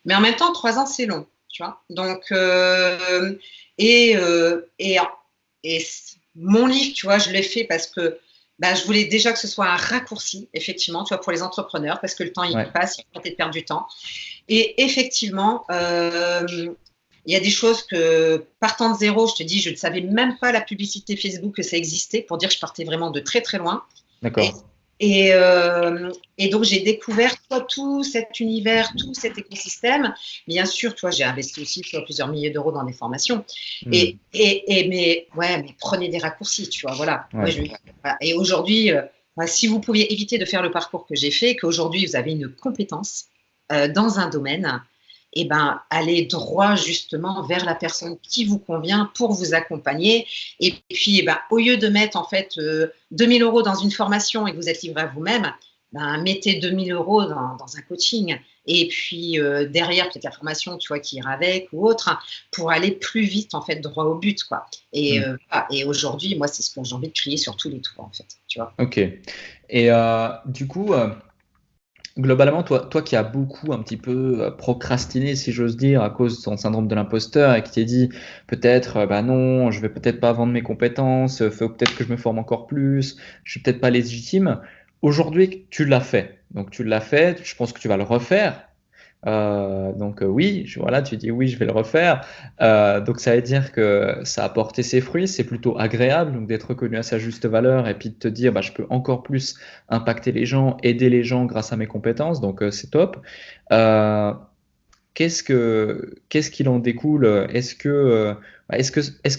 Mais en même temps, 3 ans, c'est long, tu vois. Donc, mon livre, tu vois, je l'ai fait parce que je voulais déjà que ce soit un raccourci, effectivement, tu vois, pour les entrepreneurs, parce que le temps, il passe, il faut peut-être perdre du temps. Et effectivement, il y a des choses que, partant de zéro, je te dis, je ne savais même pas la publicité Facebook que ça existait, pour dire que je partais vraiment de très, très loin. D'accord. Et donc, j'ai découvert tout cet univers, tout cet écosystème. Bien sûr, toi, j'ai investi aussi plusieurs milliers d'euros dans des formations. Mais prenez des raccourcis, tu vois, voilà. Ouais. Et aujourd'hui, si vous pouviez éviter de faire le parcours que j'ai fait, qu'aujourd'hui, vous avez une compétence dans un domaine, allez droit justement vers la personne qui vous convient pour vous accompagner. Et puis, au lieu de mettre en fait 2 000 € dans une formation et que vous êtes livré à vous-même, mettez 2 000 € dans un coaching. Et puis derrière, peut-être la formation, tu vois, qui ira avec ou autre, pour aller plus vite, en fait, droit au but, quoi. Et, voilà. Et aujourd'hui, moi, c'est ce que j'ai envie de crier sur tous les toits, en fait, tu vois. Ok. Et du coup, globalement, toi qui as beaucoup un petit peu procrastiné, si j'ose dire, à cause de ton syndrome de l'imposteur et qui t'es dit peut-être, bah non, je vais peut-être pas vendre mes compétences, faut peut-être que je me forme encore plus, je suis peut-être pas légitime. Aujourd'hui, tu l'as fait. Donc tu l'as fait, je pense que tu vas le refaire. Donc oui, voilà, tu dis oui, je vais le refaire. Donc ça veut dire que ça a porté ses fruits, c'est plutôt agréable donc d'être reconnu à sa juste valeur et puis de te dire bah, je peux encore plus impacter les gens, aider les gens grâce à mes compétences, donc c'est top. Euh, qu'est-ce qu'il en découle? Est-ce que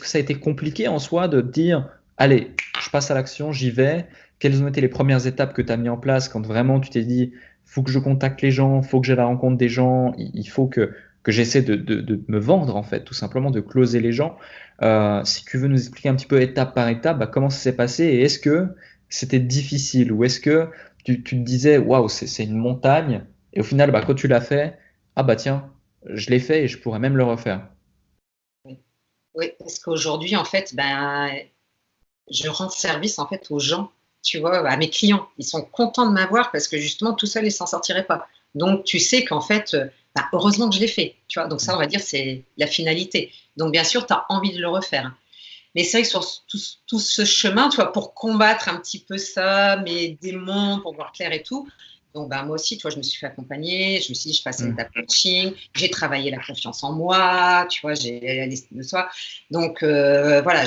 ça a été compliqué en soi de te dire allez, je passe à l'action, j'y vais? Quelles ont été les premières étapes que tu as mis en place quand vraiment tu t'es dit faut que je contacte les gens, faut que j'aille à la rencontre des gens, il faut que j'essaie de me vendre en fait, tout simplement de closer les gens. Si tu veux nous expliquer un petit peu étape par étape, bah, comment ça s'est passé et est-ce que c'était difficile ou est-ce que tu te disais waouh, c'est une montagne et au final, bah, quand tu l'as fait, ah bah tiens, je l'ai fait et je pourrais même le refaire. Oui, oui, parce qu'aujourd'hui, en fait, je rends service en fait aux gens, tu vois, à mes clients. Ils sont contents de m'avoir parce que justement, tout seul, ils s'en sortiraient pas. Donc, tu sais qu'en fait, heureusement que je l'ai fait, tu vois. Donc ça, on va dire, c'est la finalité. Donc, bien sûr, tu as envie de le refaire. Mais c'est vrai que sur tout ce chemin, tu vois, pour combattre un petit peu ça, mes démons, pour voir clair et tout, donc moi aussi, tu vois, je me suis fait accompagner, je me suis dit, je passe à Mm. l'étape coaching, j'ai travaillé la confiance en moi, tu vois, j'ai l'estime de soi. Donc voilà,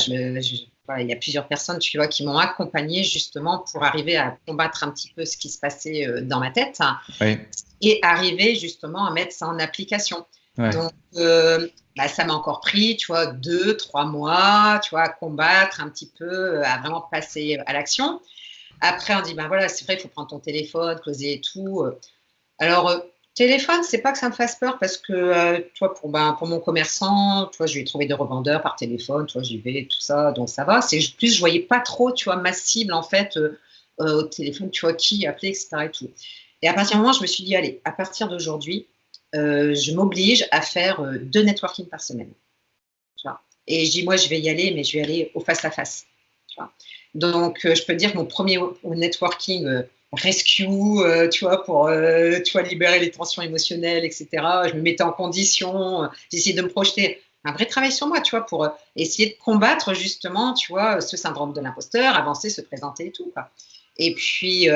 voilà, il y a plusieurs personnes, tu vois, qui m'ont accompagné justement pour arriver à combattre un petit peu ce qui se passait dans ma tête Oui, et arriver justement à mettre ça en application. ouais, Donc, ça m'a encore pris, tu vois, 2, 3 mois, tu vois, à combattre un petit peu, à vraiment passer à l'action. Après, on dit, voilà, c'est vrai, il faut prendre ton téléphone, causer et tout. Alors, téléphone, c'est pas que ça me fasse peur parce que, tu vois, pour mon commerçant, tu vois, je lui ai trouvé des revendeurs par téléphone, tu vois, j'y vais, tout ça, donc ça va. C'est plus, je voyais pas trop, tu vois, ma cible, en fait, au téléphone, tu vois, qui appeler, etc. et tout. Et à partir du moment, je me suis dit, allez, à partir d'aujourd'hui, je m'oblige à faire 2 networking par semaine. Tu vois. Et je dis, moi, je vais y aller, mais je vais aller au face-à-face. Tu vois. Donc, je peux te dire que mon premier networking rescue, tu vois, pour tu vois, libérer les tensions émotionnelles, etc. Je me mettais en condition, j'essayais de me projeter. Un vrai travail sur moi, tu vois, pour essayer de combattre justement, tu vois, ce syndrome de l'imposteur, avancer, se présenter et tout, quoi. Et puis,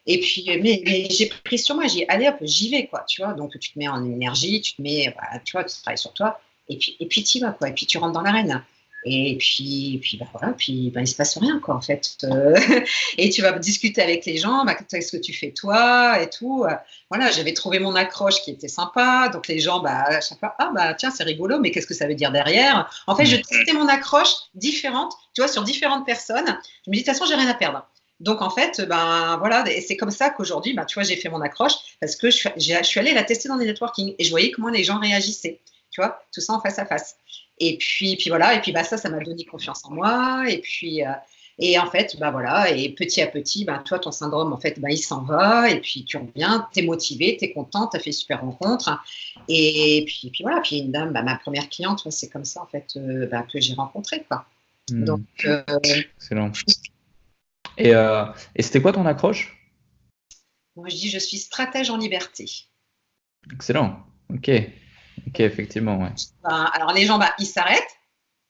mais j'ai pris sur moi, j'ai dit, allez hop, j'y vais, quoi, tu vois. Donc, tu te mets en énergie, tu te mets, tu vois, tu travailles sur toi. Et puis tu y vas, quoi. Et puis tu rentres dans l'arène. Et puis voilà, puis il se passe rien, quoi, en fait. Et tu vas discuter avec les gens, qu'est-ce que tu fais toi et tout. Voilà, j'avais trouvé mon accroche qui était sympa. Donc les gens, à chaque fois, tiens, c'est rigolo, mais qu'est-ce que ça veut dire derrière? En fait, je mm, testais mon accroche différente, tu vois, sur différentes personnes. Je me dis, de toute façon, j'ai rien à perdre. Donc en fait, voilà, et c'est comme ça qu'aujourd'hui, tu vois, j'ai fait mon accroche parce que je suis allée la tester dans des networking et je voyais comment les gens réagissaient. Tu vois, tout ça en face à face. Et puis voilà, et puis ça m'a donné confiance en moi. Et en fait, voilà, et petit à petit, toi, ton syndrome, en fait, il s'en va, et puis tu reviens, tu es motivé, tu es content, tu as fait une super rencontre. Et puis voilà, puis une dame, ma première cliente, c'est comme ça, en fait, que j'ai rencontré, quoi. Donc, mm. Excellent. Et c'était quoi ton accroche? moi, je dis, je suis stratège en liberté. Excellent. Ok. Ok, effectivement, ouais. Alors, les gens, ils s'arrêtent,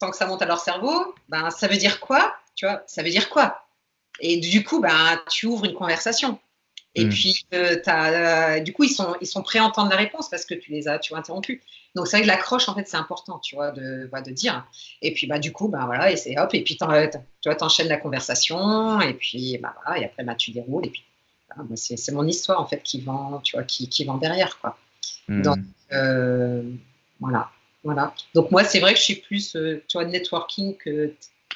tant que ça monte à leur cerveau, ça veut dire quoi? Tu vois, ça veut dire quoi? Et du coup, tu ouvres une conversation. Et Mm. puis, du coup, ils sont prêts à entendre la réponse parce que tu as interrompu. Donc, c'est vrai que l'accroche, en fait, c'est important, tu vois, de dire. Et puis, du coup, voilà, et c'est hop, et puis, tu vois, t'enchaînes la conversation, et puis, voilà, et après, tu déroules, et puis, voilà, moi, c'est mon histoire, en fait, qui vend, tu vois, qui vend derrière, quoi. Donc, Mm. euh, voilà, voilà. Donc, moi, c'est vrai que je suis plus, tu vois, networking que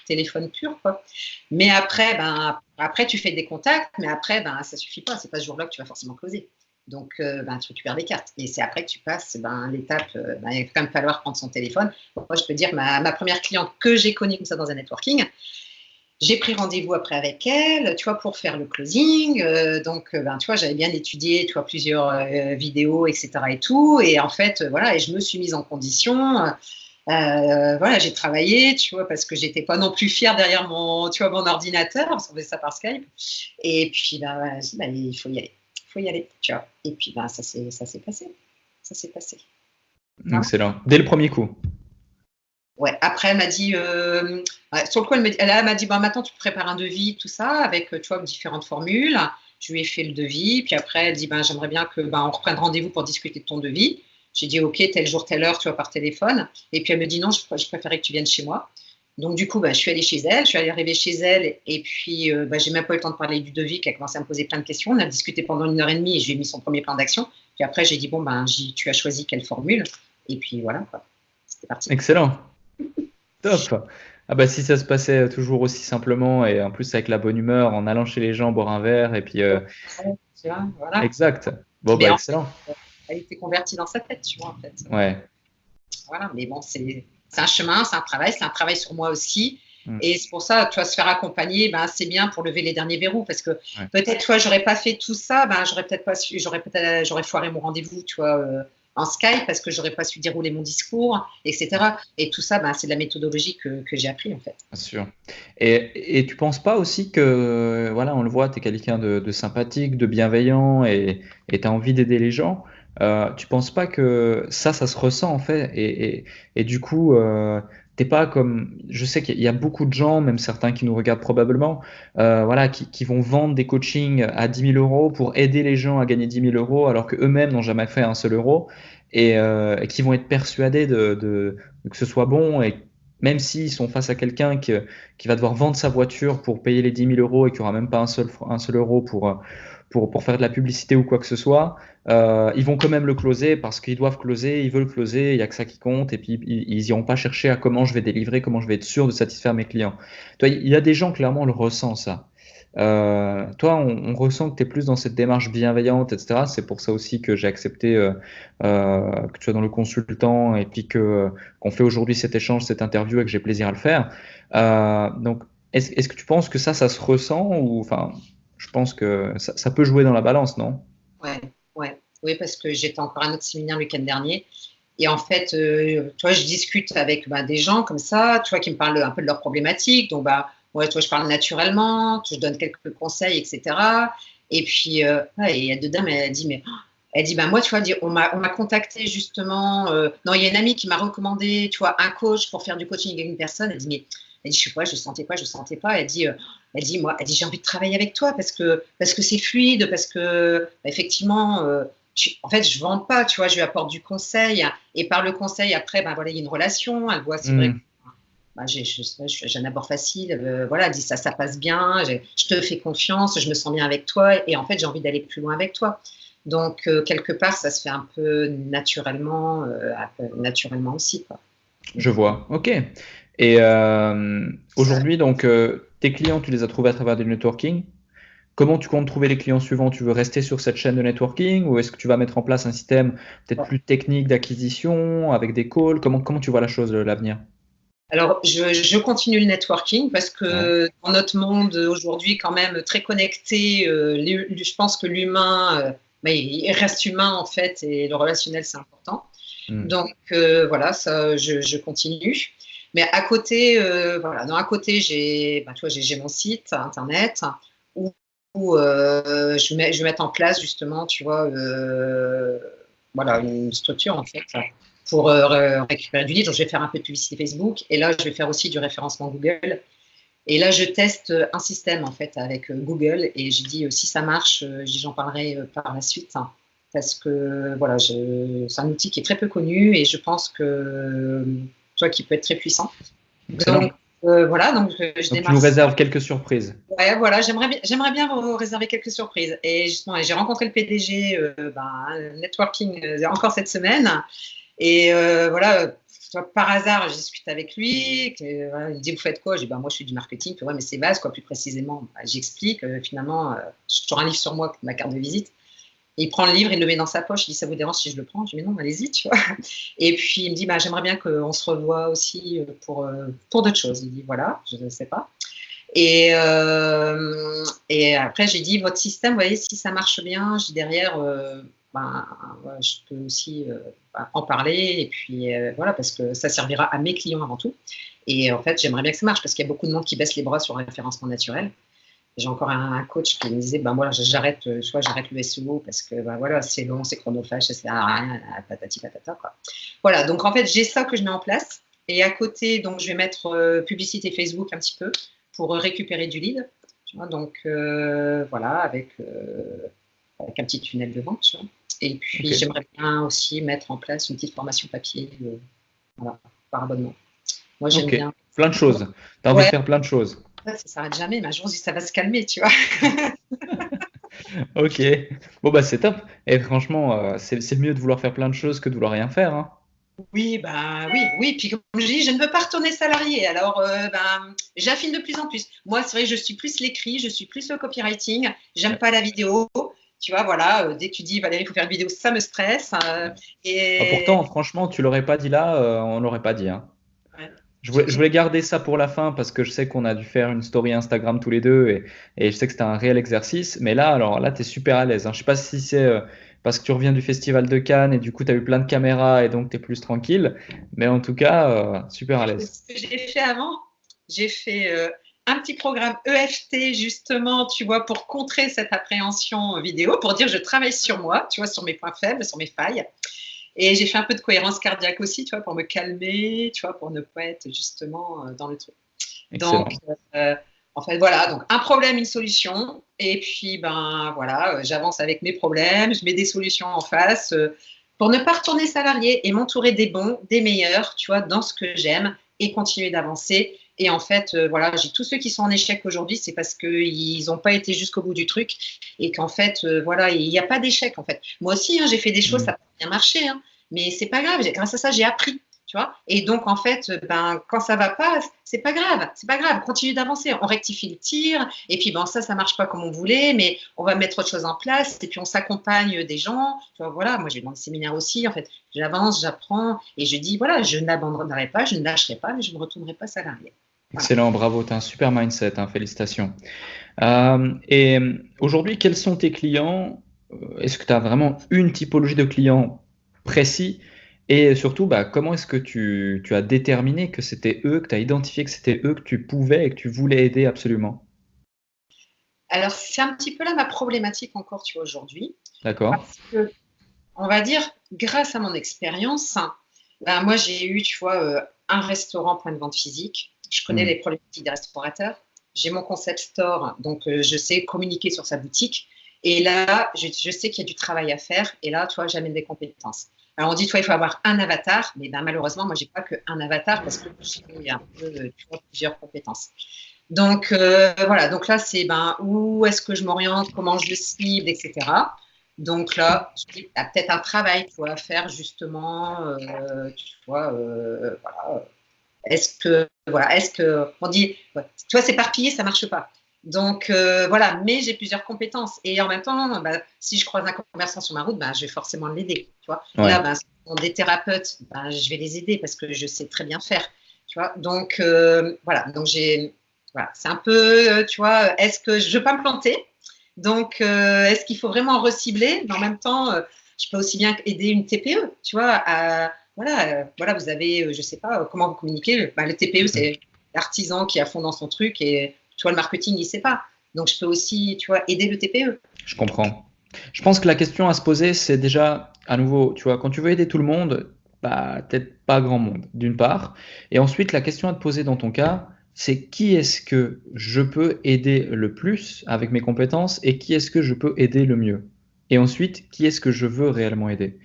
téléphone pur, quoi. Mais après, après, tu fais des contacts, mais après, ça suffit pas. C'est pas ce jour-là que tu vas forcément closer. Donc, tu récupères des cartes. Et c'est après que tu passes l'étape. Il va quand même falloir prendre son téléphone. Moi, je peux dire, ma première cliente que j'ai connue comme ça dans un networking, j'ai pris rendez-vous après avec elle, tu vois, pour faire le closing. Donc, tu vois, j'avais bien étudié, tu vois, plusieurs vidéos, etc. et tout. Et en fait, voilà, et je me suis mise en condition. Voilà, j'ai travaillé, tu vois, parce que j'étais pas non plus fière derrière tu vois, mon ordinateur, parce qu'on faisait ça par Skype. Et puis, voilà, il faut y aller, tu vois. Et puis, ça s'est passé, ça s'est passé. Voilà. Excellent. Dès le premier coup. Ouais. Après, elle m'a dit, sur le coup, elle m'a dit, maintenant, tu prépares un devis, tout ça, avec, tu vois, différentes formules. Je lui ai fait le devis. Puis après, elle dit, j'aimerais bien que, on reprenne rendez-vous pour discuter de ton devis. J'ai dit, OK, tel jour, telle heure, tu vois, par téléphone. Et puis, elle me dit, non, je préférais que tu viennes chez moi. Donc, du coup, je suis allée chez elle. Je suis allée arriver chez elle. Et puis, j'ai même pas eu le temps de parler du devis, qui a commencé à me poser plein de questions. On a discuté pendant 1 heure et demie et je lui ai mis son premier plan d'action. Puis après, j'ai dit, tu as choisi quelle formule. Et puis, voilà, quoi. C'était parti. Excellent. Top. Ah bah si ça se passait toujours aussi simplement et en plus avec la bonne humeur, en allant chez les gens boire un verre et puis Ouais, tu vois, voilà. exact. Bon Mais bah en excellent. fait, elle était convertie dans sa tête, tu vois, en fait. Ouais. Voilà, mais bon, c'est un chemin, c'est un travail sur moi aussi. Mm. Et c'est pour ça, tu vois, se faire accompagner, c'est bien pour lever les derniers verrous. Parce que Ouais. peut-être, tu vois, j'aurais pas fait tout ça, j'aurais peut-être pas su, j'aurais foiré mon rendez-vous, tu vois, en Skype, parce que j'aurais pas su dérouler mon discours, etc. Et tout ça, c'est de la méthodologie que j'ai appris, en fait. Bien sûr. Et tu penses pas aussi que, voilà, on le voit, tu es quelqu'un de sympathique, de bienveillant et tu as envie d'aider les gens. Tu penses pas que ça se ressent en fait et du coup, t'es pas comme. Je sais qu'il y a beaucoup de gens, même certains qui nous regardent probablement, voilà, qui vont vendre des coachings à 10 000 euros pour aider les gens à gagner 10 000 euros alors qu'eux-mêmes n'ont jamais fait un seul euro et qui vont être persuadés que ce soit bon et même s'ils sont face à quelqu'un qui va devoir vendre sa voiture pour payer les 10 000 euros et qui aura même pas un seul euro pour faire de la publicité ou quoi que ce soit, ils vont quand même le closer parce qu'ils doivent closer, ils veulent closer, il n'y a que ça qui compte et puis ils n'iront pas chercher à comment je vais délivrer, comment je vais être sûr de satisfaire mes clients. Toi, il y a des gens, clairement, on le ressent ça. Toi, on ressent que tu es plus dans cette démarche bienveillante, etc. C'est pour ça aussi que j'ai accepté que tu sois dans le consultant et puis qu'on fait aujourd'hui cet échange, cette interview et que j'ai plaisir à le faire. Donc, est-ce que tu penses que ça se ressent ou enfin, je pense que ça peut jouer dans la balance, non? Ouais, ouais. Oui, parce que j'étais encore à un autre séminaire le week-end dernier. Et en fait, tu vois, je discute avec des gens comme ça, tu vois, qui me parlent un peu de leurs problématiques. Donc, ouais, tu vois, je parle naturellement, je donne quelques conseils, etc. Et puis, ouais, et il y a deux dames, elle dit, moi, tu vois, on m'a contacté justement. Non, il y a une amie qui m'a recommandé, tu vois, un coach pour faire du coaching avec une personne. Elle dit, je sais pas, je sentais pas. Elle dit, j'ai envie de travailler avec toi parce que c'est fluide, parce que effectivement, en fait, je vends pas, tu vois, je lui apporte du conseil et par le conseil, après, voilà, il y a une relation. Elle voit, c'est vrai. J'ai un abord facile, voilà, elle dit ça passe bien, je te fais confiance, je me sens bien avec toi et en fait j'ai envie d'aller plus loin avec toi. Donc quelque part ça se fait un peu naturellement aussi, quoi. Je vois. Ok. Et aujourd'hui, donc, tes clients, tu les as trouvés à travers du networking. Comment tu comptes trouver les clients suivants? Tu veux rester sur cette chaîne de networking ou est-ce que tu vas mettre en place un système peut-être plus technique d'acquisition avec des calls? Comment tu vois la chose, l'avenir? Alors, je continue le networking parce Ouais. que dans notre monde aujourd'hui, quand même très connecté, je pense que l'humain, il reste humain en fait, et le relationnel, c'est important. Hmm. Donc, voilà, ça, je continue. Mais à côté, voilà, à côté, tu vois, j'ai mon site internet où je vais mettre en place justement, tu vois, voilà, une structure en fait pour récupérer du lead. Donc, je vais faire un peu de publicité Facebook et là, je vais faire aussi du référencement Google. Et là, je teste un système en fait avec Google et je dis si ça marche, j'en parlerai par la suite, hein, parce que voilà, c'est un outil qui est très peu connu et je pense que toi qui peut être très puissant. Excellent. Donc voilà, donc je Donc, tu démarre nous ça. réserves quelques surprises. Ouais, voilà, j'aimerais bien vous réserver quelques surprises. Et justement, j'ai rencontré le PDG networking encore cette semaine. Et voilà, par hasard, je discute avec lui. Voilà, il me dit, vous faites quoi? Je dis, moi, je suis du marketing. Ouais, mais c'est base, quoi, plus précisément. J'explique. Finalement, j'ai toujours un livre sur moi, ma carte de visite. Et il prend le livre, il le met dans sa poche. Il dit, ça vous dérange si je le prends? Je dis, mais non, allez-y, tu vois. Et puis, il me dit, j'aimerais bien qu'on se revoie aussi pour d'autres choses. Il dit, voilà, je ne sais pas. Et après, j'ai dit, votre système, vous voyez, si ça marche bien, je dis derrière, je peux aussi en parler. Et puis, voilà, parce que ça servira à mes clients avant tout. Et en fait, j'aimerais bien que ça marche parce qu'il y a beaucoup de monde qui baisse les bras sur le référencement naturel. J'ai encore un coach qui me disait, voilà, j'arrête le SEO parce que voilà, c'est long, c'est chronophage, ça sert à rien, patati patata, quoi. Voilà, donc en fait, j'ai ça que je mets en place. Et à côté, donc, je vais mettre publicité Facebook un petit peu pour récupérer du lead. Tu vois, donc, voilà, avec un petit tunnel de vente. Tu vois. Et puis, j'aimerais bien aussi mettre en place une petite formation papier voilà, par abonnement. Moi, j'aime bien. Plein de choses. Tu as envie de faire plein de choses. Ça ne s'arrête jamais, mais un jour, ça va se calmer, tu vois. Ok. Bon, bah, c'est top. Et franchement, c'est mieux de vouloir faire plein de choses que de vouloir rien faire. Hein. Oui, oui. Puis comme je dis, je ne veux pas retourner salarié. Alors, j'affine de plus en plus. Moi, c'est vrai, je suis plus l'écrit, je suis plus le copywriting. J'aime pas la vidéo. Tu vois, voilà, dès que tu dis, Valérie, il faut faire une vidéo, ça me stresse. Pourtant, franchement, tu l'aurais pas dit là, on l'aurait pas dit. Hein. Ouais. Je voulais garder ça pour la fin parce que je sais qu'on a dû faire une story Instagram tous les deux et je sais que c'était un réel exercice. Mais là, tu es super à l'aise. Hein. Je sais pas si c'est parce que tu reviens du festival de Cannes et du coup, tu as eu plein de caméras et donc tu es plus tranquille. Mais en tout cas, super à l'aise. Ce que j'ai fait avant, j'ai fait un petit programme EFT justement, tu vois, pour contrer cette appréhension vidéo, pour dire je travaille sur moi, tu vois, sur mes points faibles, sur mes failles. Et j'ai fait un peu de cohérence cardiaque aussi, tu vois, pour me calmer, tu vois, pour ne pas être justement dans le truc. Excellent. Donc, en fait, voilà, donc un problème, une solution. Et puis, voilà, j'avance avec mes problèmes, je mets des solutions en face pour ne pas retourner salarié et m'entourer des bons, des meilleurs, tu vois, dans ce que j'aime et continuer d'avancer. Et en fait, voilà, j'ai tous ceux qui sont en échec aujourd'hui, c'est parce qu'ils n'ont pas été jusqu'au bout du truc et qu'en fait, voilà, il n'y a pas d'échec en fait. Moi aussi, hein, j'ai fait des choses, ça n'a pas bien marché, hein, mais c'est pas grave. Grâce à ça, j'ai appris. Tu vois, et donc, en fait, quand ça va pas, c'est pas grave. On continue d'avancer. On rectifie le tir. Et puis, ça marche pas comme on voulait, mais on va mettre autre chose en place. Et puis, on s'accompagne des gens. Tu vois, voilà. Moi, j'ai dans le séminaire aussi. En fait, j'avance, j'apprends. Et je dis, voilà, je n'abandonnerai pas, je ne lâcherai pas, mais je ne me retournerai pas salarié. Voilà. Excellent, bravo. Tu as un super mindset. Hein, félicitations. Et aujourd'hui, quels sont tes clients? Est-ce que tu as vraiment une typologie de clients précis? Et surtout, comment est-ce que tu as déterminé que c'était eux, que tu as identifié que c'était eux que tu pouvais et que tu voulais aider absolument? Alors, c'est un petit peu là ma problématique encore, tu vois, aujourd'hui. D'accord. Parce que, on va dire, grâce à mon expérience, moi, j'ai eu, tu vois, un restaurant point de vente physique. Je connais les problématiques des restaurateurs. J'ai mon concept store, donc je sais communiquer sur sa boutique. Et là, je sais qu'il y a du travail à faire. Et là, tu vois, j'amène des compétences. Alors, on dit, tu vois, il faut avoir un avatar. Mais malheureusement, moi, je n'ai pas qu'un avatar parce que j'ai un peu, tu vois, plusieurs compétences. Donc, voilà. Donc là, c'est où est-ce que je m'oriente, comment je le cible, etc. Donc là, je dis, il y a peut-être un travail à faire justement, tu vois, voilà. Est-ce que, on dit, tu vois, s'éparpiller, ça marche pas. Donc voilà, mais j'ai plusieurs compétences et en même temps, si je croise un commerçant sur ma route, je vais forcément l'aider. Tu vois, là, si on est des thérapeutes, je vais les aider parce que je sais très bien faire. Tu vois, donc voilà, donc voilà, c'est un peu, tu vois, est-ce que je veux pas me planter? Donc, est-ce qu'il faut vraiment recibler? Mais en même temps, je peux aussi bien aider une TPE, tu vois, voilà, vous avez, je sais pas, comment vous communiquez. Le TPE, c'est l'artisan qui est à fond dans son truc et tu vois, le marketing, il sait pas. Donc, je peux aussi, tu vois, aider le TPE. Je comprends. Je pense que la question à se poser, c'est déjà, à nouveau, tu vois, quand tu veux aider tout le monde, peut-être pas grand monde, d'une part. Et ensuite, la question à te poser dans ton cas, c'est qui est-ce que je peux aider le plus avec mes compétences et qui est-ce que je peux aider le mieux? Et ensuite, qui est-ce que je veux réellement aider?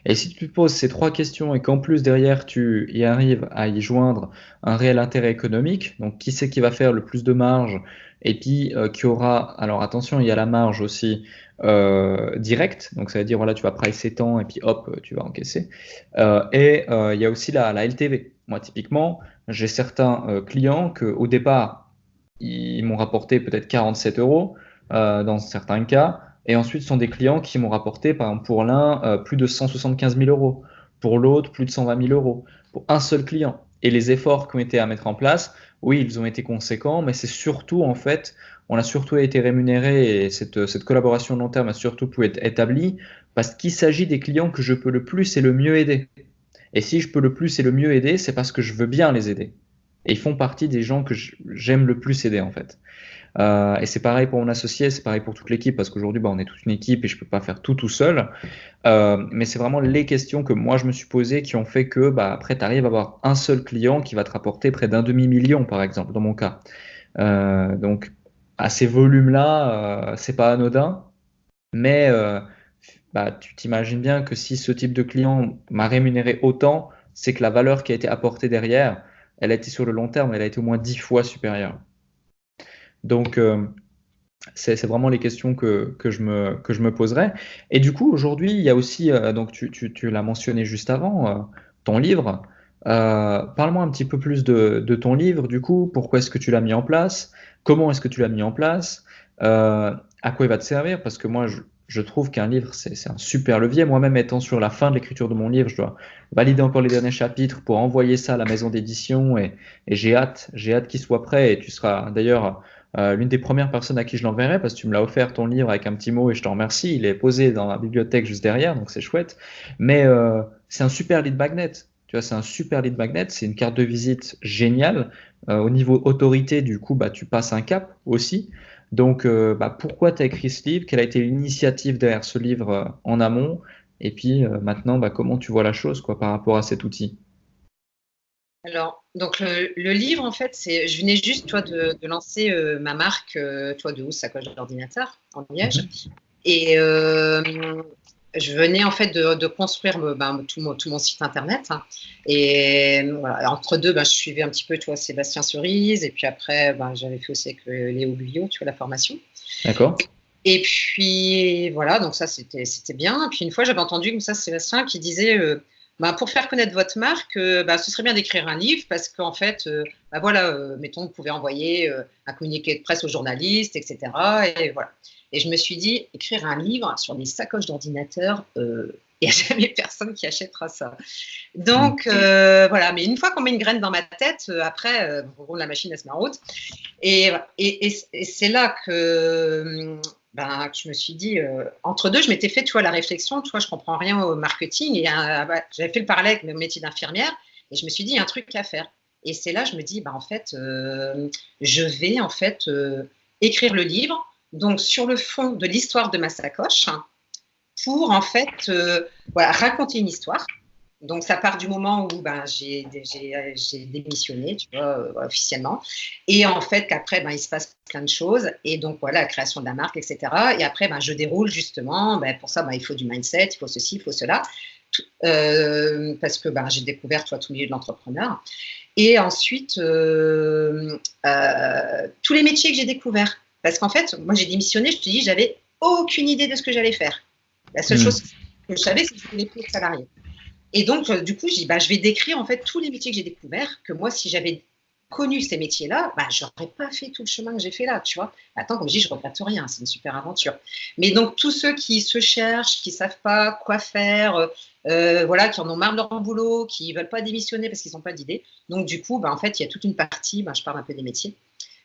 Et si tu te poses ces trois questions et qu'en plus derrière tu y arrives à y joindre un réel intérêt économique, donc qui c'est qui va faire le plus de marge et puis qui aura, alors attention, il y a la marge aussi directe, donc ça veut dire voilà, tu vas pricer tant et puis hop, tu vas encaisser. Il y a aussi la LTV. Moi, typiquement, j'ai certains clients que au départ, ils m'ont rapporté peut-être 47 euros dans certains cas. Et ensuite, ce sont des clients qui m'ont rapporté, par exemple, pour l'un, plus de 175 000 euros. Pour l'autre, plus de 120 000 euros. Pour un seul client. Et les efforts qui ont été à mettre en place, oui, ils ont été conséquents, mais c'est surtout, en fait, on a surtout été rémunéré et cette collaboration long terme a surtout pu être établie parce qu'il s'agit des clients que je peux le plus et le mieux aider. Et si je peux le plus et le mieux aider, c'est parce que je veux bien les aider. Et ils font partie des gens que j'aime le plus aider, en fait. Et c'est pareil pour mon associé, c'est pareil pour toute l'équipe, parce qu'aujourd'hui, on est toute une équipe et je peux pas faire tout seul. Mais c'est vraiment les questions que moi je me suis posées qui ont fait que après, tu arrives à avoir un seul client qui va te rapporter près d'un demi-million, par exemple, dans mon cas. Donc, à ces volumes-là, c'est pas anodin, mais tu t'imagines bien que si ce type de client m'a rémunéré autant, c'est que la valeur qui a été apportée derrière, elle a été sur le long terme, elle a été au moins 10 fois supérieure. Donc, c'est vraiment les questions que je me poserais. Et du coup, aujourd'hui, il y a aussi, donc tu l'as mentionné juste avant, ton livre. Parle-moi un petit peu plus de ton livre, du coup. Pourquoi est-ce que tu l'as mis en place? Comment est-ce que tu l'as mis en place? À quoi il va te servir? Parce que moi, je trouve qu'un livre, c'est un super levier. Moi-même, étant sur la fin de l'écriture de mon livre, je dois valider encore les derniers chapitres pour envoyer ça à la maison d'édition et j'ai hâte qu'il soit prêt. Et tu seras d'ailleurs l'une des premières personnes à qui je l'enverrai, parce que tu me l'as offert ton livre avec un petit mot et je t'en remercie. Il est posé dans la bibliothèque juste derrière, donc c'est chouette. Mais c'est un super lead magnet. Tu vois, c'est un super lead magnet, c'est une carte de visite géniale. Au niveau autorité, du coup, tu passes un cap aussi. Donc, pourquoi tu as écrit ce livre? Quelle a été l'initiative derrière ce livre en amont? Et puis maintenant, comment tu vois la chose quoi, par rapport à cet outil? Alors, donc le livre, en fait, je venais juste, toi, de lancer ma marque, toi, de housse sacoche d'ordinateur en liège. Et je venais en fait de construire tout mon site internet. Et voilà, entre deux, je suivais un petit peu, toi, Sébastien Cerise. Et puis après, j'avais fait aussi avec Léo Buillot, tu vois, la formation. D'accord. Et puis voilà, donc ça, c'était bien. Et puis une fois, j'avais entendu comme ça Sébastien qui disait pour faire connaître votre marque, ce serait bien d'écrire un livre parce qu'en fait, mettons, vous pouvez envoyer un communiqué de presse aux journalistes, etc. Et voilà. Et je me suis dit, écrire un livre sur des sacoches d'ordinateur, il n'y a jamais personne qui achètera ça. Donc, voilà. Mais une fois qu'on met une graine dans ma tête, après, la machine, elle se met en route. Et c'est là que je me suis dit, entre deux, je m'étais fait, tu vois, la réflexion, tu vois, je comprends rien au marketing. Et j'avais fait le parallèle avec mon métier d'infirmière. Et je me suis dit, il y a un truc à faire. Et c'est là, je me dis, en fait, je vais, en fait, écrire le livre donc sur le fond de l'histoire de ma sacoche pour en fait raconter une histoire. Donc ça part du moment où j'ai démissionné, tu vois, officiellement, et en fait qu'après il se passe plein de choses, et donc voilà, la création de la marque, etc. Et après je déroule justement, pour ça il faut du mindset, il faut ceci, il faut cela, parce que j'ai découvert tout le milieu de l'entrepreneur. Et ensuite, tous les métiers que j'ai découverts. Parce qu'en fait, moi, j'ai démissionné, je te dis, j'avais aucune idée de ce que j'allais faire. La seule chose que je savais, c'est que je voulais plus être salarié. Et donc, du coup, je dis, je vais décrire en fait tous les métiers que j'ai découverts, que moi, si j'avais connu ces métiers-là, je n'aurais pas fait tout le chemin que j'ai fait là, tu vois. Attends, comme je dis, je ne regrette rien, c'est une super aventure. Mais donc, tous ceux qui se cherchent, qui ne savent pas quoi faire, qui en ont marre de leur boulot, qui ne veulent pas démissionner parce qu'ils n'ont pas d'idée. Donc, du coup, en fait, il y a toute une partie, je parle un peu des métiers,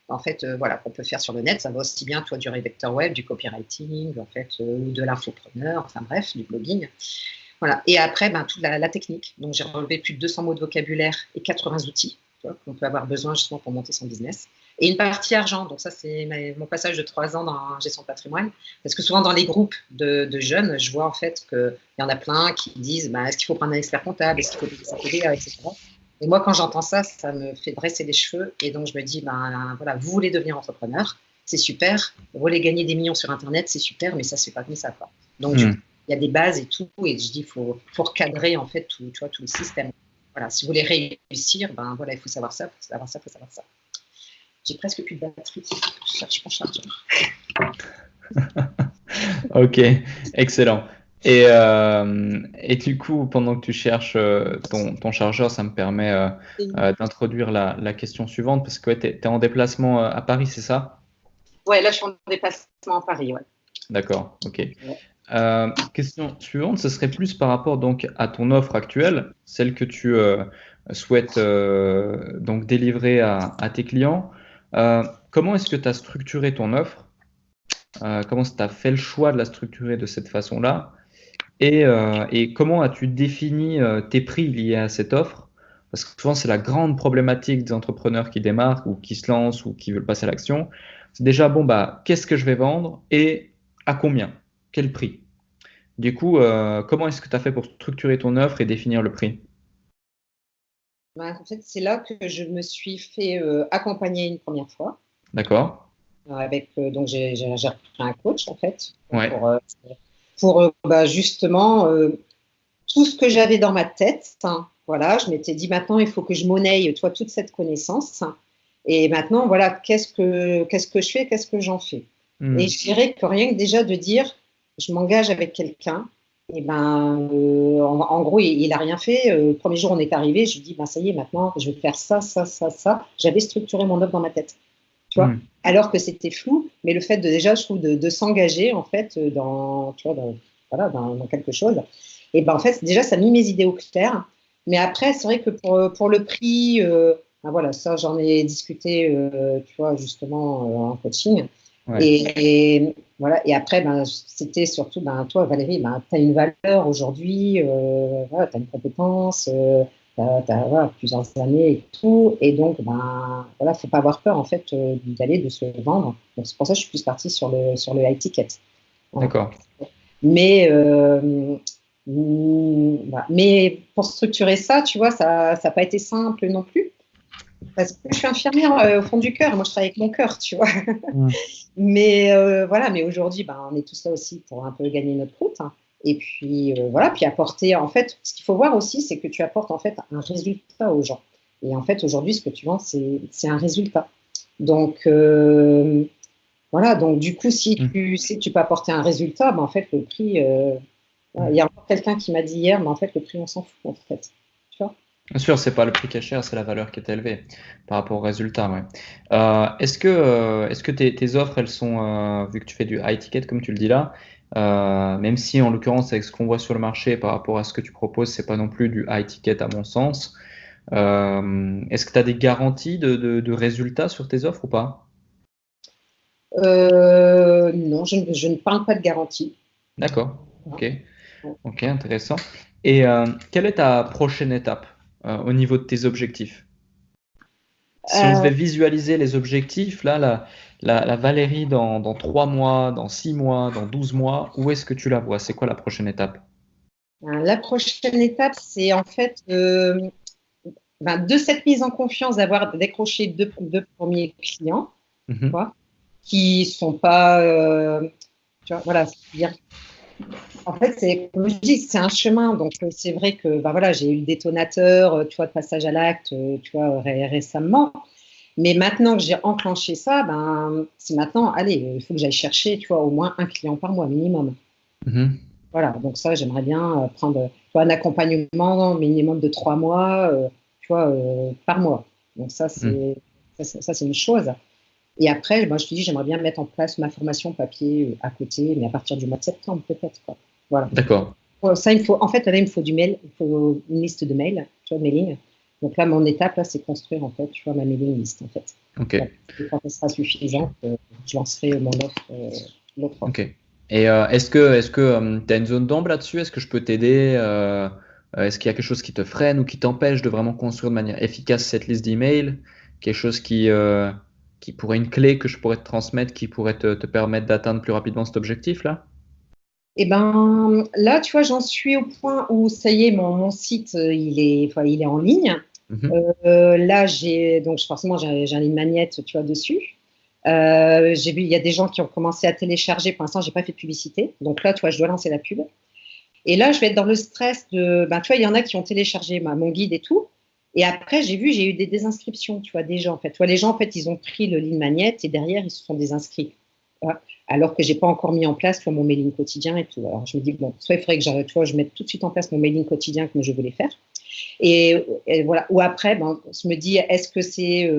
en fait, qu'on peut faire sur le net. Ça va aussi bien, toi, du rédacteur web, du copywriting, en fait, ou de l'infopreneur, enfin bref, du blogging. Voilà. Et après, toute la technique. Donc, j'ai relevé plus de 200 mots de vocabulaire et 80 outils qu'on peut avoir besoin justement pour monter son business. Et une partie argent. Donc, ça, c'est mon passage de 3 ans dans gestion de patrimoine. Parce que souvent, dans les groupes de jeunes, je vois en fait qu'il y en a plein qui disent est-ce qu'il faut prendre un expert comptable, est-ce qu'il faut payer sa TVA, etc. Et moi, quand j'entends ça, ça me fait dresser les cheveux. Et donc, je me dis voilà, vous voulez devenir entrepreneur, c'est super. Vous voulez gagner des millions sur Internet, c'est super, mais ça, c'est pas comme ça, quoi. Donc, du coup, il y a des bases et tout, et je dis faut recadrer en fait tout le système. Voilà, si vous voulez réussir, il faut savoir ça, il faut savoir ça. J'ai presque plus de batterie, je cherche mon chargeur. Ok, excellent. Et du coup, pendant que tu cherches ton chargeur, ça me permet d'introduire la question suivante, parce que tu es en déplacement à Paris, c'est ça? Ouais, là je suis en déplacement à Paris, ouais. D'accord, ok. Ouais. Question suivante, ce serait plus par rapport donc à ton offre actuelle, celle que tu souhaites donc délivrer à tes clients. Comment est-ce que tu as structuré ton offre? Comment tu as fait le choix de la structurer de cette façon-là? Et comment as-tu défini tes prix liés à cette offre? Parce que souvent, c'est la grande problématique des entrepreneurs qui démarrent ou qui se lancent ou qui veulent passer à l'action. C'est déjà, bon, bah, qu'est-ce que je vais vendre et à combien? Quel prix? Du coup, comment est-ce que tu as fait pour structurer ton offre et définir le prix? Ben, en fait, c'est là que je me suis fait accompagner une première fois. D'accord? Donc j'ai repris un coach en fait Ouais. pour justement tout ce que j'avais dans ma tête. Hein, voilà, je m'étais dit maintenant il faut que je monnaie toi toute cette connaissance. Et maintenant voilà qu'est-ce que je fais, qu'est-ce que j'en fais. Et je dirais que rien que déjà de dire je m'engage avec quelqu'un. Et ben en gros il a rien fait. Le premier jour on est arrivé, je lui dis ben ça y est maintenant je vais faire ça ça ça ça. J'avais structuré mon offre dans ma tête. Tu vois, alors que c'était flou, mais le fait de déjà, je trouve, de s'engager en fait dans, tu vois, voilà, dans quelque chose, et ben en fait déjà ça a mis mes idées au clair. Mais après c'est vrai que pour le prix, ben voilà, ça j'en ai discuté, tu vois, justement en coaching. Ouais. Voilà, et après ben c'était surtout ben toi Valérie, ben tu as une valeur aujourd'hui, voilà, tu as une compétence. Voilà, plusieurs années et tout. Et donc, ben, voilà, faut pas avoir peur, en fait, d'aller, de se vendre. Donc, c'est pour ça que je suis plus partie sur le high ticket. Voilà. D'accord. Mais, voilà. Mais pour structurer ça, tu vois, ça n'a pas été simple non plus. Parce que je suis infirmière au fond du cœur. Moi, je travaille avec mon cœur, tu vois. Mais voilà, mais aujourd'hui, ben, on est tous là aussi pour un peu gagner notre croûte. Hein. Et puis voilà, puis apporter, en fait, ce qu'il faut voir aussi, c'est que tu apportes en fait un résultat aux gens. Et en fait, aujourd'hui, ce que tu vends, c'est un résultat. Donc voilà, donc du coup, si tu sais que tu peux apporter un résultat, ben, en fait, le prix, il y a encore quelqu'un qui m'a dit hier, mais en fait, le prix, on s'en fout, en fait. Tu vois. Bien sûr, c'est pas le prix qui est cher, c'est la valeur qui est élevée par rapport au résultat. Ouais. Est-ce que tes offres, elles sont, vu que tu fais du high ticket comme tu le dis là, même si en l'occurrence avec ce qu'on voit sur le marché par rapport à ce que tu proposes, c'est pas non plus du high ticket à mon sens. Est-ce que tu as des garanties de résultats sur tes offres ou pas? Non, je ne parle pas de garantie. D'accord, ok, Hein. ok, intéressant. Et quelle est ta prochaine étape au niveau de tes objectifs? Si on devait visualiser les objectifs, là, la Valérie dans 3 mois, dans 6 mois, dans 12 mois, où est-ce que tu la vois? C'est quoi la prochaine étape? La prochaine étape, c'est en fait ben, de cette mise en confiance, d'avoir décroché deux premiers clients, quoi, qui sont pas, tu vois, voilà, c'est-à-dire, en fait, c'est comme je dis, c'est un chemin. Donc c'est vrai que ben, voilà, j'ai eu le détonateur, tu vois, de passage à l'acte, tu vois, récemment. Mais maintenant que j'ai enclenché ça, ben c'est maintenant, allez, il faut que j'aille chercher, tu vois, au moins un client par mois minimum. Voilà, donc ça, j'aimerais bien prendre tu vois, un accompagnement minimum de 3 mois, tu vois, par mois. Donc ça, c'est une chose. Et après, moi, je te dis, j'aimerais bien mettre en place ma formation papier à côté, mais à partir du mois de septembre, peut-être. Quoi. Voilà. D'accord. Ça, il faut, en fait, là, il me faut du mail, il faut une liste de mails, tu vois, de mailing. Donc là, mon étape, là, c'est construire, en fait, tu vois, ma mailing list, en fait. Ok. Et quand elle sera suffisante, je lancerai mon offre, l'autre offre. Ok. Et est-ce que tu as une zone d'ombre là-dessus? Est-ce que je peux t'aider? Est-ce qu'il y a quelque chose qui te freine ou qui t'empêche de vraiment construire de manière efficace cette liste d'emails? Quelque chose qui pourrait une clé que je pourrais te transmettre, qui pourrait te permettre d'atteindre plus rapidement cet objectif-là? Eh ben, là, tu vois, j'en suis au point où ça y est, mon site, il est en ligne. Là, donc forcément, j'ai un lead magnet, tu vois, dessus. J'ai vu, il y a des gens qui ont commencé à télécharger. Pour l'instant, j'ai pas fait de publicité. Donc là, tu vois, je dois lancer la pub. Et là, je vais être dans le stress de, ben, tu vois, il y en a qui ont téléchargé mon guide et tout. Et après, j'ai eu des désinscriptions, tu vois, des gens, en fait. Tu vois, les gens, en fait, ils ont pris le lead magnet et derrière, ils se sont désinscrits. Voilà. Alors que j'ai pas encore mis en place, tu vois, mon mailing quotidien et tout. Alors, je me dis, bon, soit il faudrait que j'arrête, tu vois, je mette tout de suite en place mon mailing quotidien comme je voulais faire. Et voilà. Ou après, ben, je me dis, est-ce que c'est,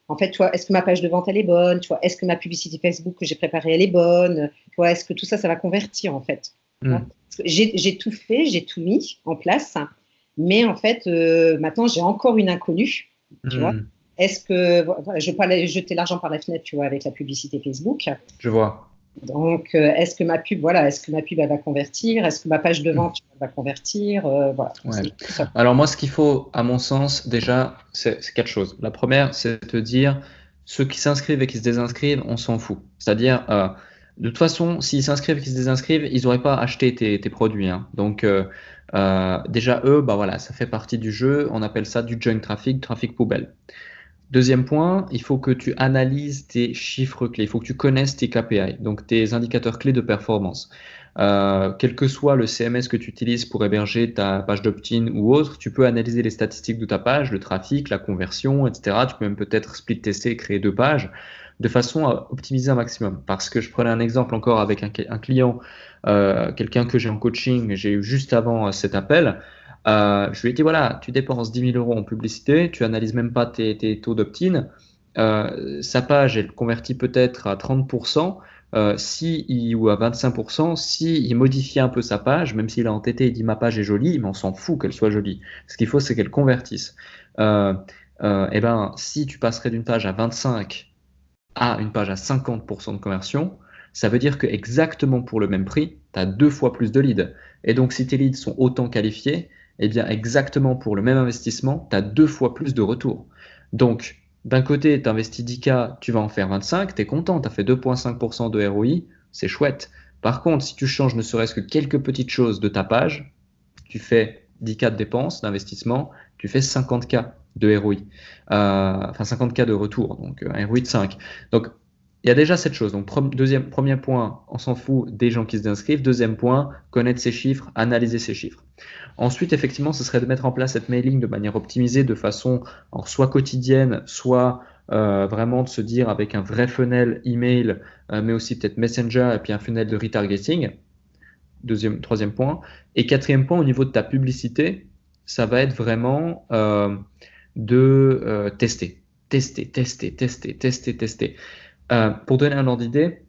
en fait, tu vois, est-ce que ma page de vente, elle est bonne, tu vois, est-ce que ma publicité Facebook que j'ai préparée, elle est bonne, tu vois, est-ce que tout ça, ça va convertir, en fait. J'ai tout fait, j'ai tout mis en place. Mais en fait, maintenant, j'ai encore une inconnue, tu vois. Est-ce que je ne vais pas jeter l'argent par la fenêtre, tu vois, avec la publicité Facebook. Je vois. Donc, est-ce que ma pub, elle va convertir? Est-ce que ma page de vente va convertir? Voilà. Ouais. Alors moi, ce qu'il faut, à mon sens, déjà, c'est 4 choses. La première, c'est de te dire, ceux qui s'inscrivent et qui se désinscrivent, on s'en fout. C'est-à-dire, de toute façon, s'ils s'inscrivent et qu'ils se désinscrivent, ils n'auraient pas acheté tes produits, hein. Donc, déjà, eux, bah voilà, ça fait partie du jeu. On appelle ça du junk traffic, trafic poubelle. Deuxième point, il faut que tu analyses tes chiffres clés, il faut que tu connaisses tes KPI, donc tes indicateurs clés de performance. Quel que soit le CMS que tu utilises pour héberger ta page d'opt-in ou autre, tu peux analyser les statistiques de ta page, le trafic, la conversion, etc. Tu peux même peut-être split tester, créer 2 pages, de façon à optimiser un maximum. Parce que je prenais un exemple encore avec un client, quelqu'un que j'ai en coaching, j'ai eu juste avant cet appel. Je lui ai dit, voilà, tu dépenses 10 000 euros en publicité, tu analyses même pas tes taux d'opt-in. Sa page, elle convertit peut-être à 30%, ou à 25%, si il modifie un peu sa page, même s'il a entêté, il dit ma page est jolie, mais on s'en fout qu'elle soit jolie. Ce qu'il faut, c'est qu'elle convertisse. Et ben, si tu passerais d'une page à 25 à une page à 50% de conversion, ça veut dire que exactement pour le même prix, tu as 2 fois plus de leads. Et donc, si tes leads sont autant qualifiés, eh bien, exactement pour le même investissement, tu as 2 fois plus de retour. Donc, d'un côté, tu investis 10K, tu vas en faire 25, tu es content, tu as fait 2,5% de ROI, c'est chouette. Par contre, si tu changes ne serait-ce que quelques petites choses de ta page, tu fais 10K de dépenses, d'investissement, tu fais 50K de ROI, enfin 50K de retour, donc un ROI de 5. Donc, il y a déjà cette chose. Donc, premier point, on s'en fout des gens qui se désinscrivent. Deuxième point, connaître ces chiffres, analyser ces chiffres. Ensuite, effectivement, ce serait de mettre en place cette mailing de manière optimisée, de façon soit quotidienne, soit vraiment de se dire avec un vrai funnel email, mais aussi peut-être Messenger et puis un funnel de retargeting. Troisième point. Et quatrième point, au niveau de ta publicité, ça va être vraiment de tester. Tester. Pour donner un ordre d'idée,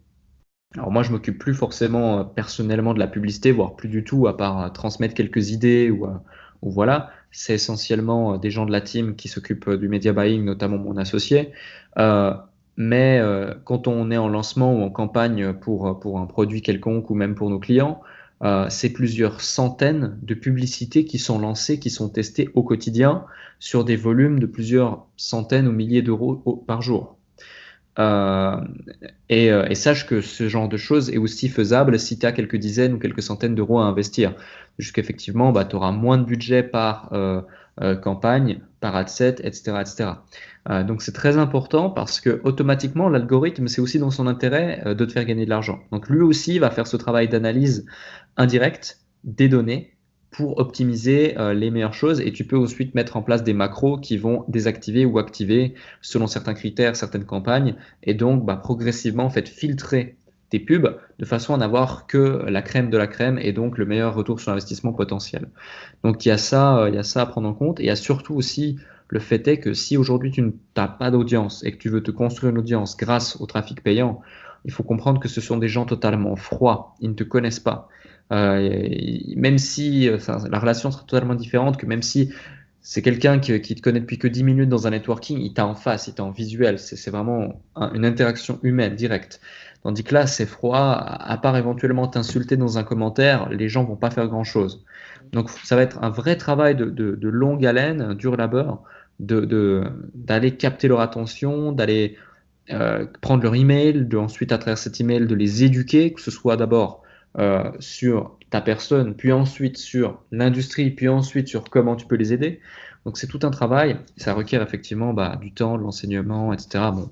alors moi je m'occupe plus forcément personnellement de la publicité, voire plus du tout, à part transmettre quelques idées ou voilà. C'est essentiellement des gens de la team qui s'occupent du media buying, notamment mon associé. Mais quand on est en lancement ou en campagne pour un produit quelconque ou même pour nos clients, c'est plusieurs centaines de publicités qui sont lancées, qui sont testées au quotidien sur des volumes de plusieurs centaines ou milliers d'euros par jour. Et sache que ce genre de choses est aussi faisable si tu as quelques dizaines ou quelques centaines d'euros à investir. Jusqu'effectivement, bah, tu auras moins de budget par campagne, par ad set, etc. etc. Donc c'est très important parce que automatiquement, l'algorithme, c'est aussi dans son intérêt de te faire gagner de l'argent. Donc lui aussi va faire ce travail d'analyse indirecte des données pour optimiser les meilleures choses, et tu peux ensuite mettre en place des macros qui vont désactiver ou activer selon certains critères, certaines campagnes, et donc bah, progressivement en fait filtrer tes pubs de façon à n'avoir que la crème de la crème et donc le meilleur retour sur investissement potentiel. Donc il y a ça à prendre en compte, et il y a surtout aussi le fait est que si aujourd'hui tu n'as pas d'audience et que tu veux te construire une audience grâce au trafic payant, il faut comprendre que ce sont des gens totalement froids, ils ne te connaissent pas. Même si la relation sera totalement différente, que même si c'est quelqu'un qui te connaît depuis que 10 minutes dans un networking, il t'a en face, il t'a en visuel, c'est vraiment une interaction humaine directe. Tandis que là, c'est froid, à part éventuellement t'insulter dans un commentaire, les gens vont pas faire grand-chose. Donc ça va être un vrai travail de longue haleine, un dur labeur, d'aller capter leur attention, d'aller prendre leur email, ensuite à travers cet email de les éduquer, que ce soit d'abord sur ta personne, puis ensuite sur l'industrie, puis ensuite sur comment tu peux les aider. Donc c'est tout un travail, ça requiert effectivement du temps, de l'enseignement, etc. Bon,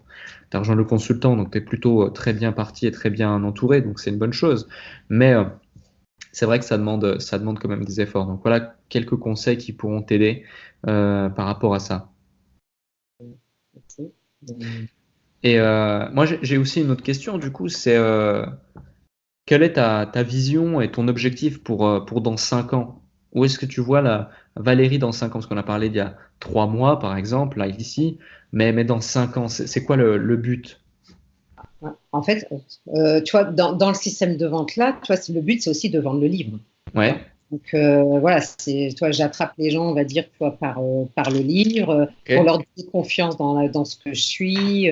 tu as rejoint le consultant, donc tu es plutôt très bien parti et très bien entouré, donc c'est une bonne chose. Mais c'est vrai que ça demande quand même des efforts. Donc voilà quelques conseils qui pourront t'aider par rapport à ça. Et moi j'ai aussi une autre question, du coup, c'est quelle est ta vision et ton objectif pour dans 5 ans? Où est-ce que tu vois la Valérie dans 5 ans? Parce qu'on a parlé d'il y a 3 mois, par exemple, là, ici, mais dans 5 ans, c'est quoi le but? En fait, tu vois, dans le système de vente là, tu vois, le but, c'est aussi de vendre le livre. Ouais. Donc voilà, toi, j'attrape les gens, on va dire, toi, par le livre, pour Ok. leur donner confiance dans ce que je suis,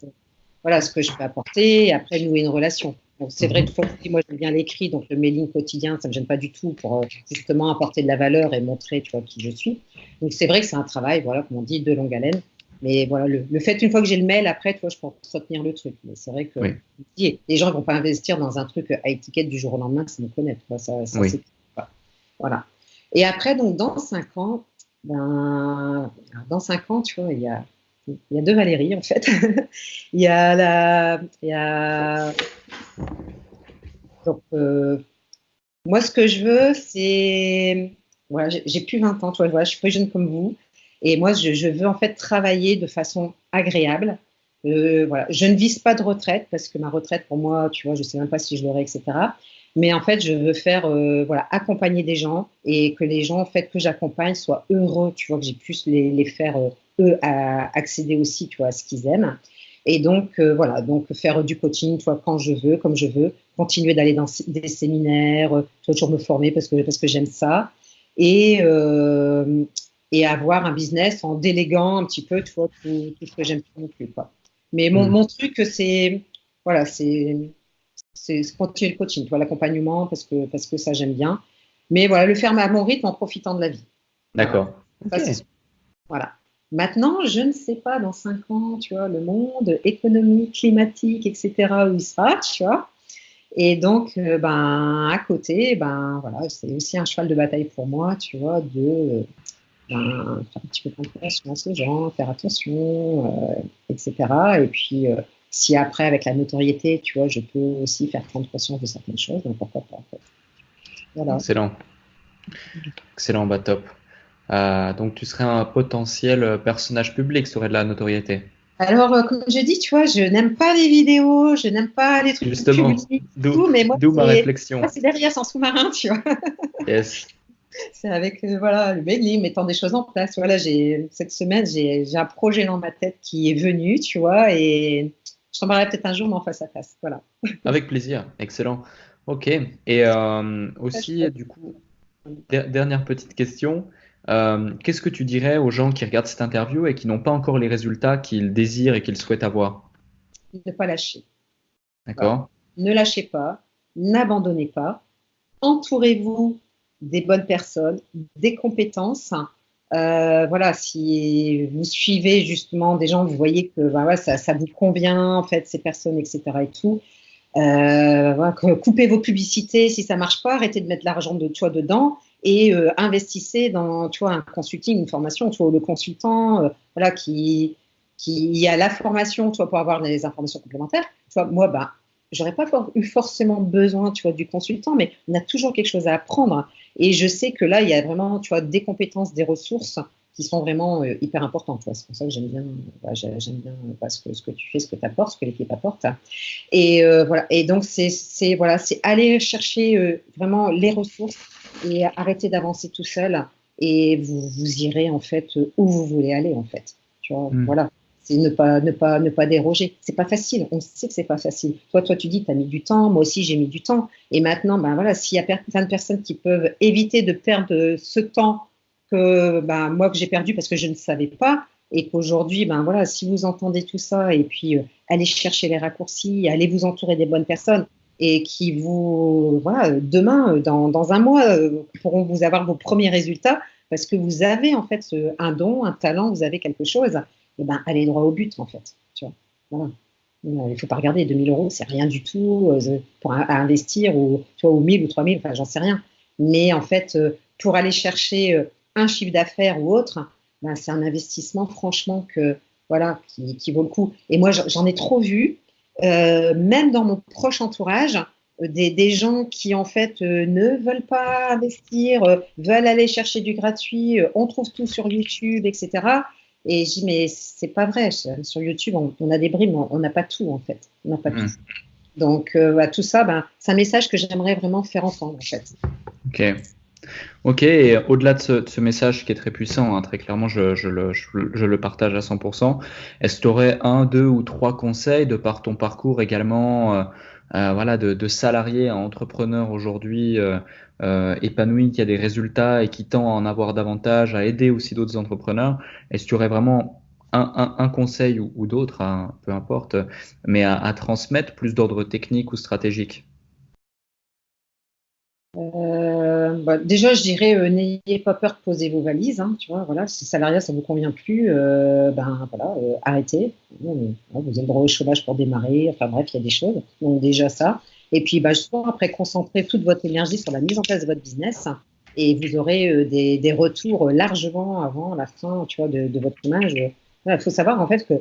voilà, ce que je peux apporter, et après nouer une relation. Donc c'est vrai que Mhm. toi aussi, moi j'aime bien l'écrit, donc le mailing quotidien, ça me gêne pas du tout pour justement apporter de la valeur et montrer, tu vois, qui je suis. Donc c'est vrai que c'est un travail, voilà, comme on dit, de longue haleine. Mais voilà, le fait, une fois que j'ai le mail, après, toi, je peux retenir le truc. Mais c'est vrai que Oui, les gens ne vont pas investir dans un truc à étiquette du jour au lendemain sans me connaître. Quoi. Ça oui. c'est pas. Voilà. Et après, donc, dans 5 ans, ben, dans 5 ans, tu vois, il y a deux Valérie, en fait. Il y a, donc, moi, ce que je veux, c'est, voilà, j'ai plus 20 ans, tu vois, voilà, je suis plus jeune comme vous. Et moi, je veux en fait travailler de façon agréable. Voilà. Je ne vise pas de retraite parce que ma retraite, pour moi, tu vois, je ne sais même pas si je l'aurai, etc. Mais en fait, je veux faire, voilà, accompagner des gens et que les gens, en fait, que j'accompagne soient heureux, tu vois, que j'ai pu les faire, eux, accéder aussi, tu vois, à ce qu'ils aiment. Et donc, voilà, donc faire du coaching, tu vois, quand je veux, comme je veux, continuer d'aller dans des séminaires, toujours me former parce que j'aime ça. Et, euh, et avoir un business en déléguant un petit peu, tu vois, tout ce que j'aime plus non plus, quoi. Mais Hmm. mon truc, voilà, c'est continuer le coaching, tu vois, l'accompagnement, parce que ça, j'aime bien. Mais voilà, le faire à mon rythme en profitant de la vie. Voilà. D'accord. Ok. Ça, c'est sûr. Voilà. Maintenant, je ne sais pas dans 5 ans, tu vois, le monde économique, climatique, etc., où il sera, tu vois. Et donc, ben, à côté, ben, voilà, c'est aussi un cheval de bataille pour moi, tu vois, de faire un petit peu confiance aux gens, faire attention, etc. Et puis, si après, avec la notoriété, tu vois, je peux aussi faire prendre conscience de certaines choses, donc pourquoi pas, en fait. Voilà. Excellent. Excellent, bah top. Donc tu serais un potentiel personnage public, ça aurait de la notoriété. Alors, comme je dis, tu vois, je n'aime pas les vidéos, je n'aime pas les trucs Justement, publics, d'où tout, mais d'où ma réflexion. moi, c'est derrière, sans sous-marin, tu vois. Yes. C'est avec voilà, le mailing, mettant des choses en place. Voilà, cette semaine, j'ai un projet dans ma tête qui est venu, tu vois, et je t'en parlerai peut-être un jour, mais en face à face. Voilà. Avec plaisir. Excellent. Ok. Et Très aussi, chouette. du coup, dernière petite question. Qu'est-ce que tu dirais aux gens qui regardent cette interview et qui n'ont pas encore les résultats qu'ils désirent et qu'ils souhaitent avoir? Ne pas lâcher. Voilà. D'accord? Ne lâchez pas, n'abandonnez pas, entourez-vous des bonnes personnes, des compétences. Voilà, si vous suivez justement des gens, vous voyez que ben, ouais, ça vous convient, en fait, ces personnes, etc. et tout. Voilà, coupez vos publicités si ça marche pas, arrêtez de mettre l'argent de toi dedans et investissez dans, tu vois, un consulting, une formation, tu vois, le consultant, voilà, qui a la formation, tu vois, pour avoir des informations complémentaires. Tu vois, moi, bah, j'aurais pas eu forcément besoin, tu vois, du consultant, mais on a toujours quelque chose à apprendre. Et je sais que là, il y a vraiment, tu vois, des compétences, des ressources qui sont vraiment hyper importantes. C'est pour ça que j'aime bien, j'aime bien ce que tu fais, ce que tu apportes, ce que l'équipe apporte. Et voilà. Et donc voilà, c'est aller chercher vraiment les ressources et arrêter d'avancer tout seul. Et vous irez en fait où vous voulez aller en fait. Tu vois, Hmm. voilà. C'est ne pas déroger. C'est pas facile. On sait que c'est pas facile. Toi, tu dis que tu as mis du temps. Moi aussi, j'ai mis du temps. Et maintenant, ben voilà, s'il y a plein de personnes qui peuvent éviter de perdre ce temps que ben, moi que j'ai perdu parce que je ne savais pas, et qu'aujourd'hui, ben voilà, si vous entendez tout ça et puis allez chercher les raccourcis, allez vous entourer des bonnes personnes et qui vous, voilà, demain, dans un mois, pourront vous avoir vos premiers résultats parce que vous avez en fait un don, un talent, vous avez quelque chose, et ben allez droit au but en fait. Tu vois. Voilà. Il ne faut pas regarder 2 000 euros, c'est rien du tout pour à investir ou, tu vois, ou 1000 ou 3000, enfin j'en sais rien. Mais en fait, pour aller chercher un chiffre d'affaires ou autre, ben, c'est un investissement franchement voilà, qui vaut le coup. Et moi, j'en ai trop vu, même dans mon proche entourage, des gens qui en fait ne veulent pas investir, veulent aller chercher du gratuit, on trouve tout sur YouTube, etc. Et je dis, mais c'est pas vrai, sur YouTube, on a des brimes, on n'a pas tout en fait, on n'a pas tout. Hmm. Donc, tout ça, ben, c'est un message que j'aimerais vraiment faire entendre en fait. Ok. Ok, et au-delà de ce message qui est très puissant, hein, très clairement, je le partage à 100%. Est-ce que tu aurais un, deux ou trois conseils de par ton parcours également, voilà, de salarié à entrepreneur aujourd'hui épanoui, qui a des résultats et qui tend à en avoir davantage, à aider aussi d'autres entrepreneurs? Est-ce que tu aurais vraiment un conseil ou d'autres, hein, peu importe, mais à transmettre plus d'ordre technique ou stratégique? Déjà, je dirais, n'ayez pas peur de poser vos valises, hein, tu vois, voilà, si le salariat, ça vous convient plus, ben voilà, arrêtez. Vous avez le droit au chômage pour démarrer, enfin bref, il y a des choses. Donc déjà ça. Et puis, bah, justement, après, concentrez toute votre énergie sur la mise en place de votre business et vous aurez des retours largement avant la fin, tu vois, de votre chômage. Voilà, il faut savoir, en fait, que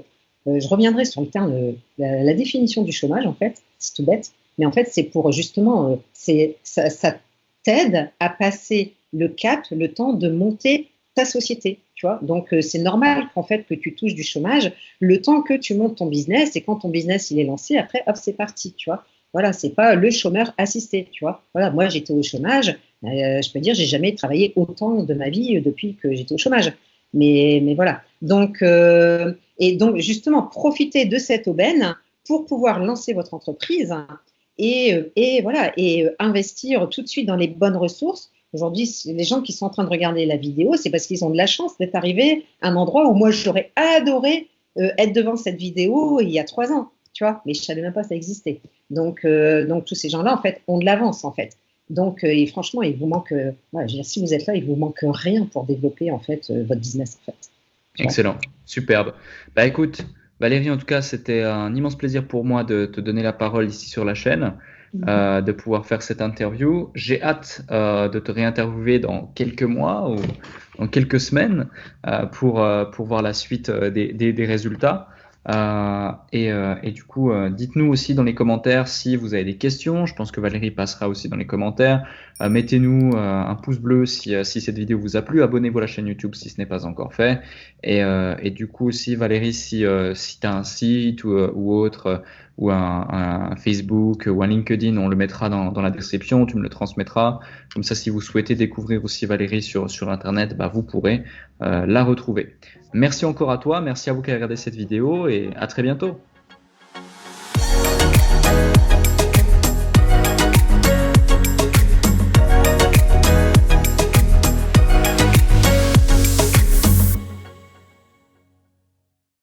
je reviendrai sur le terme, la définition du chômage, en fait, c'est tout bête, mais en fait, c'est pour justement, ça t'aide à passer le cap, le temps de monter ta société. Tu vois, donc c'est normal qu'en fait que tu touches du chômage le temps que tu montes ton business et quand ton business il est lancé, après hop c'est parti, tu vois. Voilà, c'est pas le chômeur assisté, tu vois. Voilà, moi j'étais au chômage, je peux dire j'ai jamais travaillé autant de ma vie depuis que j'étais au chômage. Mais voilà. Donc et donc justement profitez de cette aubaine pour pouvoir lancer votre entreprise et voilà, et investir tout de suite dans les bonnes ressources. Aujourd'hui, les gens qui sont en train de regarder la vidéo, c'est parce qu'ils ont de la chance d'être arrivés à un endroit où moi, j'aurais adoré être devant cette vidéo il y a 3 ans, tu vois, mais je ne savais même pas que ça existait. Donc tous ces gens-là, en fait, ont de l'avance, en fait. Donc, et franchement, il vous manque, voilà, je veux dire, si vous êtes là, il vous manque rien pour développer, en fait, votre business, en fait. Tu vois. Excellent, superbe. Bah écoute, Valérie, en tout cas, c'était un immense plaisir pour moi de te donner la parole ici sur la chaîne, de pouvoir faire cette interview. J'ai hâte de te réinterviewer dans quelques mois ou dans quelques semaines pour voir la suite des résultats. Et du coup, dites-nous aussi dans les commentaires si vous avez des questions. Je pense que Valérie passera aussi dans les commentaires. Mettez-nous un pouce bleu si cette vidéo vous a plu. Abonnez-vous à la chaîne YouTube si ce n'est pas encore fait. Et du coup aussi, Valérie, si tu as un site ou autre, ou un Facebook ou un LinkedIn, on le mettra dans la description, tu me le transmettras. Comme ça, si vous souhaitez découvrir aussi Valérie sur Internet, bah, vous pourrez la retrouver. Merci encore à toi, merci à vous qui avez regardé cette vidéo et à très bientôt.